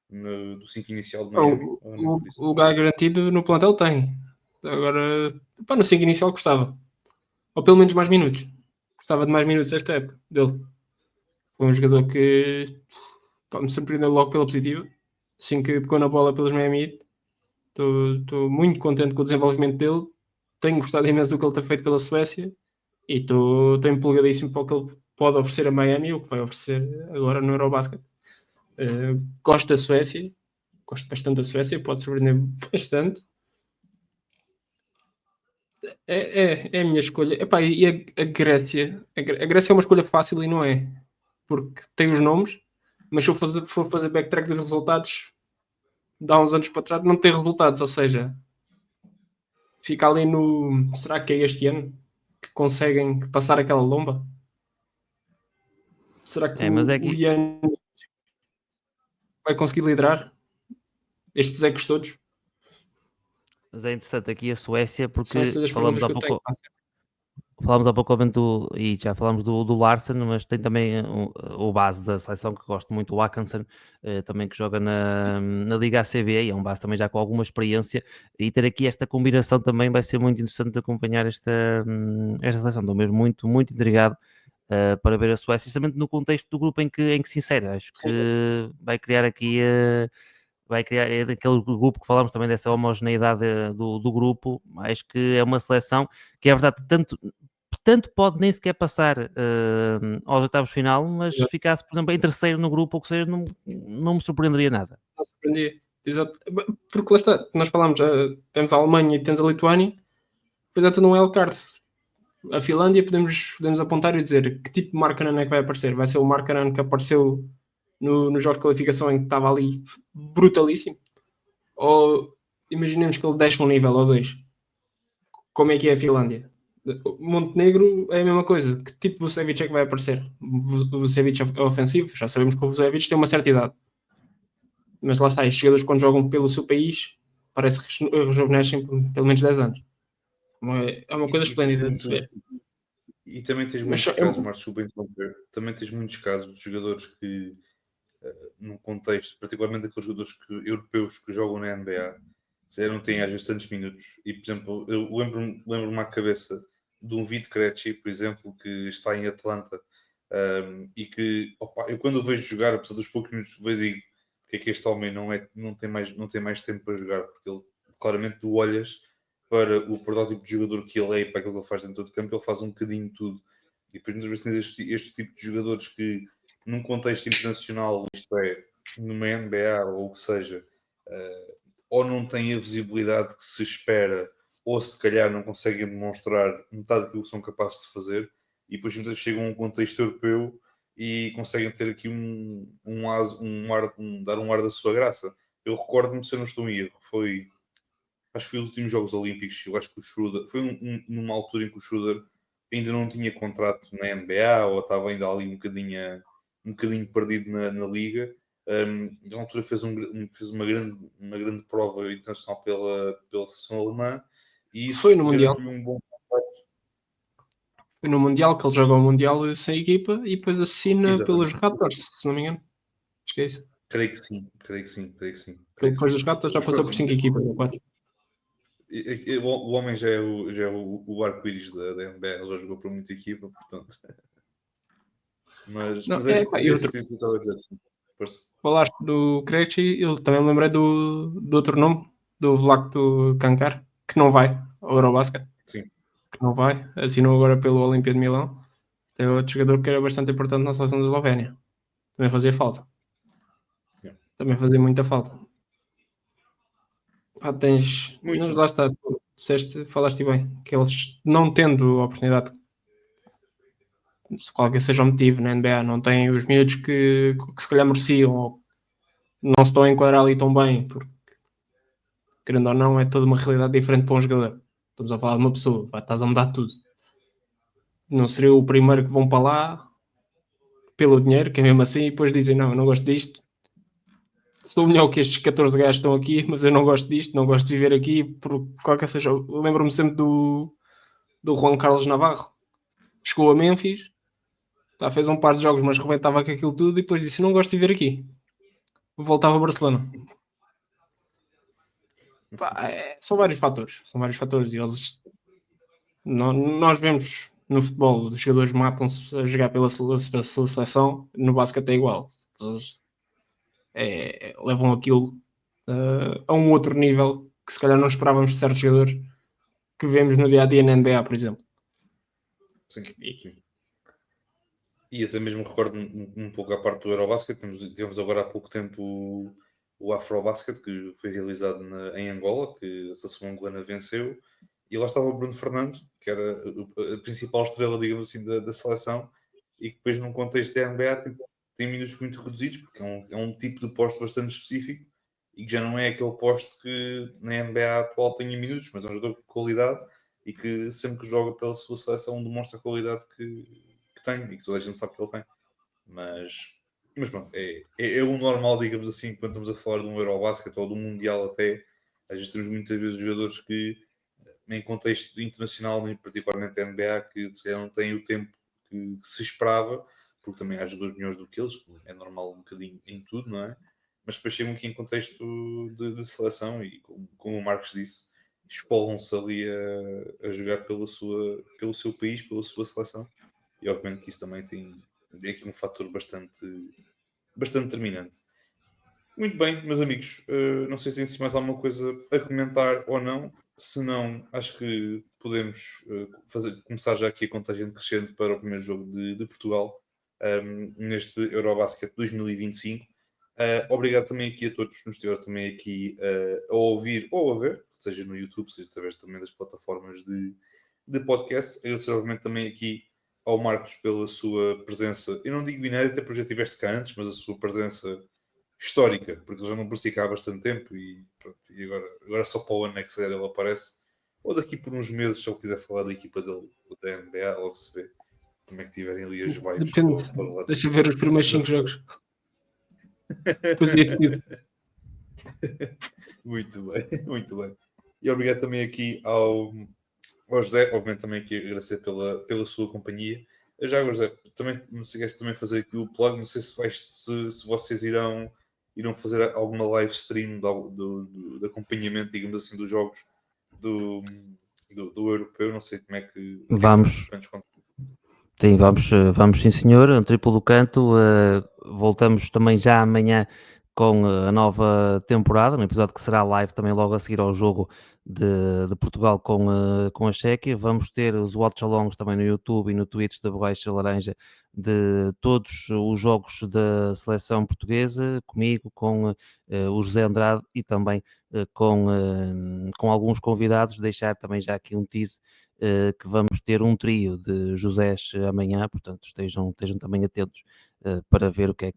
do 5 inicial de Miami? Ou não por isso?
O lugar garantido no plantel tem. Agora, no 5 inicial gostava. Ou pelo menos mais minutos. Gostava de mais minutos esta época dele. Foi um jogador que me surpreendeu logo pela positiva. Assim que pegou na bola pelos Miami Heat. Estou muito contente com o desenvolvimento dele. Tenho gostado imenso do que ele tem feito pela Suécia. E estou empolgadíssimo para o que ele pode oferecer a Miami e o que vai oferecer agora no Eurobasket. Gosto da Suécia. Gosto bastante da Suécia. Pode surpreender bastante. É a minha escolha. Epá, e a Grécia? A Grécia é uma escolha fácil e não é. Porque tem os nomes, mas se eu for fazer backtrack dos resultados, de há uns anos para trás não ter resultados, ou seja, fica ali no... Será que é este ano que conseguem passar aquela lomba? Será que
Mas é
o
que
Ian vai conseguir liderar estes ecos todos?
mas é interessante aqui a Suécia,
São
porque
estas as perguntas que eu tenho.
falámos há pouco e já falámos do Larsen, mas tem também o base da seleção que gosto muito, o Atkinson, também que joga na Liga ACB, e é um base também já com alguma experiência, e ter aqui esta combinação também vai ser muito interessante de acompanhar esta seleção. Estou mesmo muito, muito intrigado para ver a Suécia, justamente no contexto do grupo em que se insere. Acho que vai criar aqui... vai criar aquele grupo que falamos também dessa homogeneidade do grupo. Acho que é uma seleção que é verdade, tanto pode nem sequer passar aos oitavos de final, mas se ficasse, por exemplo, em terceiro no grupo, ou que seja, não me surpreenderia nada.
Não surpreendia. Exato. Porque lá está, nós falamos, temos a Alemanha e temos a Lituânia, depois é tudo um wildcard. A Finlândia podemos apontar e dizer que tipo de Markkanen é que vai aparecer. Vai ser o Markkanen que apareceu no jogo de qualificação em que estava ali brutalíssimo? Ou imaginemos que ele desce um nível ou dois. Como é que é a Finlândia? Montenegro é a mesma coisa. Que tipo de Vucevic é que vai aparecer? O Vucevic é ofensivo? Já sabemos que o Vucevic tem uma certa idade. Mas lá está, os jogadores quando jogam pelo seu país parece que rejuvenescem por pelo menos 10 anos. É uma coisa esplêndida de se ver.
E também tens
Mas
muitos casos, Marcos, desculpa interromper, também tens muitos casos de jogadores que, num contexto, particularmente aqueles jogadores europeus que jogam na NBA, não têm às vezes tantos minutos. E, por exemplo, eu lembro-me à cabeça de um Vít Krejci, por exemplo, que está em Atlanta, e que, opa, eu quando o vejo jogar, apesar dos poucos minutos que vejo, digo que é que este homem não tem mais tempo para jogar, porque ele, claramente, tu olhas para o protótipo de jogador que ele é e para aquilo que ele faz dentro do campo, ele faz um bocadinho de tudo. E depois muitas vezes tens este tipo de jogadores que, num contexto internacional, isto é, numa NBA ou o que seja, ou não têm a visibilidade que se espera, ou se calhar não conseguem demonstrar metade daquilo que são capazes de fazer, e depois muitas vezes chegam a um contexto europeu e conseguem ter aqui dar um ar da sua graça. Eu recordo-me, se eu não estou em erro, acho que foi os últimos Jogos Olímpicos, eu acho que o Schroeder, foi numa altura em que o Schroeder ainda não tinha contrato na NBA, ou estava ainda ali um bocadinho perdido na liga. Na altura fez uma grande prova internacional pela seleção alemã, e
Foi
isso
no Mundial.
garantiu um bom contrato.
Foi no Mundial que ele joga o Mundial sem equipa e depois assina pelos
Exatamente.
Raptors, se não me engano. Acho que é isso.
Creio que sim, creio que sim, creio que sim.
Ele
Creio que
depois
sim.
dos Raptors já
Mas
passou
pronto,
por 5 equipas ou 4.
o homem já é o arco-íris da NBA, ele já jogou para muita equipa, portanto. Mas
Não,
é
e
isso
outro.
que eu estava a dizer. Força.
Falaste do Krejci, eu também me lembrei do outro nome, do Vlak do Kankar, que não vai ao Eurobasket.
Sim.
Que não vai, assinou agora pelo Olímpia de Milão. Tem outro jogador que era bastante importante na seleção da Eslovénia. Também fazia falta.
Yeah.
Também fazia muita falta. Tens. Mas
Muito.
lá está, tu falaste bem, que eles não tendo a oportunidade, qualquer seja o motivo, na NBA, não têm os minutos que se calhar mereciam, ou não se estão a enquadrar ali tão bem, porque, querendo ou não, é toda uma realidade diferente para um jogador. Estamos a falar de uma pessoa, estás a mudar tudo. Não seria o primeiro que vão para lá pelo dinheiro, que é mesmo assim, e depois dizem: não, eu não gosto disto, sou melhor que estes 14 gajos estão aqui, mas eu não gosto disto, não gosto de viver aqui, por qualquer seja. Lembro-me sempre do Juan Carlos Navarro. Chegou a Memphis, fez um par de jogos, mas rebentava com aquilo tudo e depois disse: não gosto de viver aqui. Voltava a Barcelona. São vários fatores. E nós vemos no futebol, os jogadores matam-se a jogar pela seleção, no basquete é igual. Eles levam aquilo a um outro nível que se calhar não esperávamos de certos jogadores que vemos no dia a dia na NBA, por exemplo.
Sim. E até mesmo recordo um pouco à parte do Eurobasket, tivemos agora há pouco tempo o Afrobasket, que foi realizado em Angola, que a seleção angolana venceu, e lá estava o Bruno Fernandes, que era a principal estrela, digamos assim, da seleção, e que depois num contexto da NBA tem minutos muito reduzidos, porque é um tipo de posto bastante específico, e que já não é aquele posto que na NBA atual tem minutos, mas é um jogador de qualidade e que sempre que joga pela sua seleção demonstra a qualidade que tem e que toda a gente sabe que ele tem. Mas pronto, é o normal, digamos assim, quando estamos a falar de um Eurobasket ou de um Mundial até, às vezes temos muitas vezes jogadores que, em contexto internacional, e particularmente da NBA, que se calhar não têm o tempo que se esperava, porque também há jogadores melhores do que eles, é normal um bocadinho em tudo, não é? Mas depois chegam aqui em contexto de seleção e, como o Marcos disse, espolam-se ali a jogar pelo seu país, pela sua seleção. E obviamente que isso também tem aqui um fator bastante determinante. Muito bem, meus amigos. Não sei se tem mais alguma coisa a comentar ou não. Se não, acho que podemos começar já aqui a contagem crescente para o primeiro jogo de Portugal neste Eurobasket 2025. Obrigado também aqui a todos que nos estiveram também aqui a ouvir ou a ver, seja no YouTube, seja através também das plataformas de podcast. Agradecer, obviamente, também aqui ao Marcos pela sua presença. Eu não digo inédita porque já estiveste cá antes, mas a sua presença histórica, porque ele já não aparecia cá há bastante tempo e, pronto, e agora só para o ano é que se calhar ele aparece. Ou daqui por uns meses, se ele quiser falar da equipa dele, da NBA, logo se vê como é que tiverem ali as vibes
Depende.
para o lado.
Deixa ver os primeiros 5 jogos. Depois ia decidir.
Muito bem, muito bem. E obrigado também aqui ao José, obviamente também aqui agradecer pela sua companhia. Já agora, José, também, não sei se queres também fazer aqui o plug, não sei se vocês irão fazer alguma live stream de acompanhamento, digamos assim, dos jogos do europeu, não sei como é que
Vamos. Sim, vamos sim senhor, um triplo do canto, voltamos também já amanhã com a nova temporada, um episódio que será live também logo a seguir ao jogo de Portugal com a Chequia. Vamos ter os watch-alongs também no YouTube e no Twitch da Borracha Laranja de todos os jogos da seleção portuguesa, comigo, com o José Andrade e também com alguns convidados. Deixar também já aqui um tease que vamos ter um trio de Josés amanhã, portanto estejam também atentos para ver o que é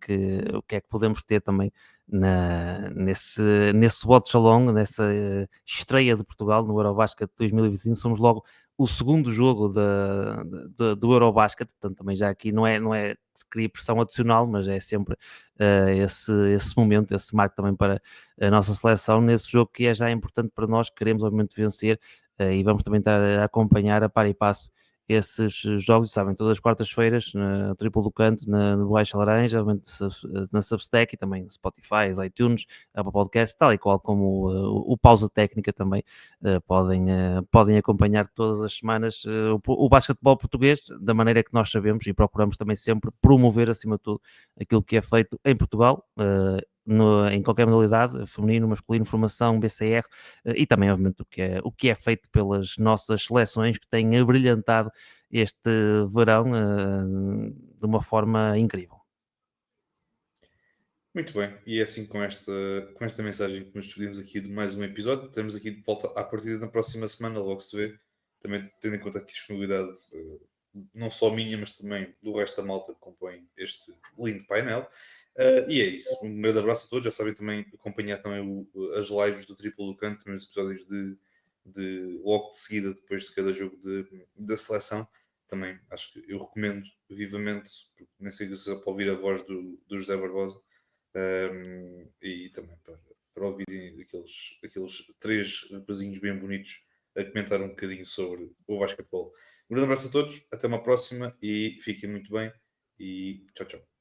que podemos ter também nesse watch along, nessa estreia de Portugal no Eurobasket 2025. Somos logo o segundo jogo do Eurobasket, portanto também já aqui não é se cria pressão adicional, mas é sempre esse momento, esse marco também para a nossa seleção, nesse jogo que é já importante para nós, que queremos obviamente vencer, e vamos também estar a acompanhar a par e passo esses jogos, sabem, todas as quartas-feiras, na Triplo do Canto, no Baixa Laranja, na Substack e também no Spotify, iTunes, Apple Podcast, tal e qual como o Pausa Técnica também podem acompanhar todas as semanas o basquetebol português, da maneira que nós sabemos, e procuramos também sempre promover, acima de tudo, aquilo que é feito em Portugal, em qualquer modalidade, feminino, masculino, formação, BCR, e também, obviamente, o que é feito pelas nossas seleções que têm abrilhantado este verão de uma forma incrível.
Muito bem, e é assim com esta mensagem que nos despedimos aqui de mais um episódio. Estamos aqui de volta à partida na próxima semana, logo se vê. Também tendo em conta aqui a disponibilidade, não só minha, mas também do resto da malta que compõe este lindo painel. E é isso. Um grande abraço a todos. Já sabem também acompanhar também as lives do Triplo do Canto, também os episódios logo de seguida, depois de cada jogo da seleção. Também acho que eu recomendo vivamente, porque nem sei se é para ouvir a voz do José Barbosa. E também para ouvirem aqueles três rapazinhos bem bonitos a comentar um bocadinho sobre o basquetebol. Um grande abraço a todos, até uma próxima e fiquem muito bem e tchau, tchau.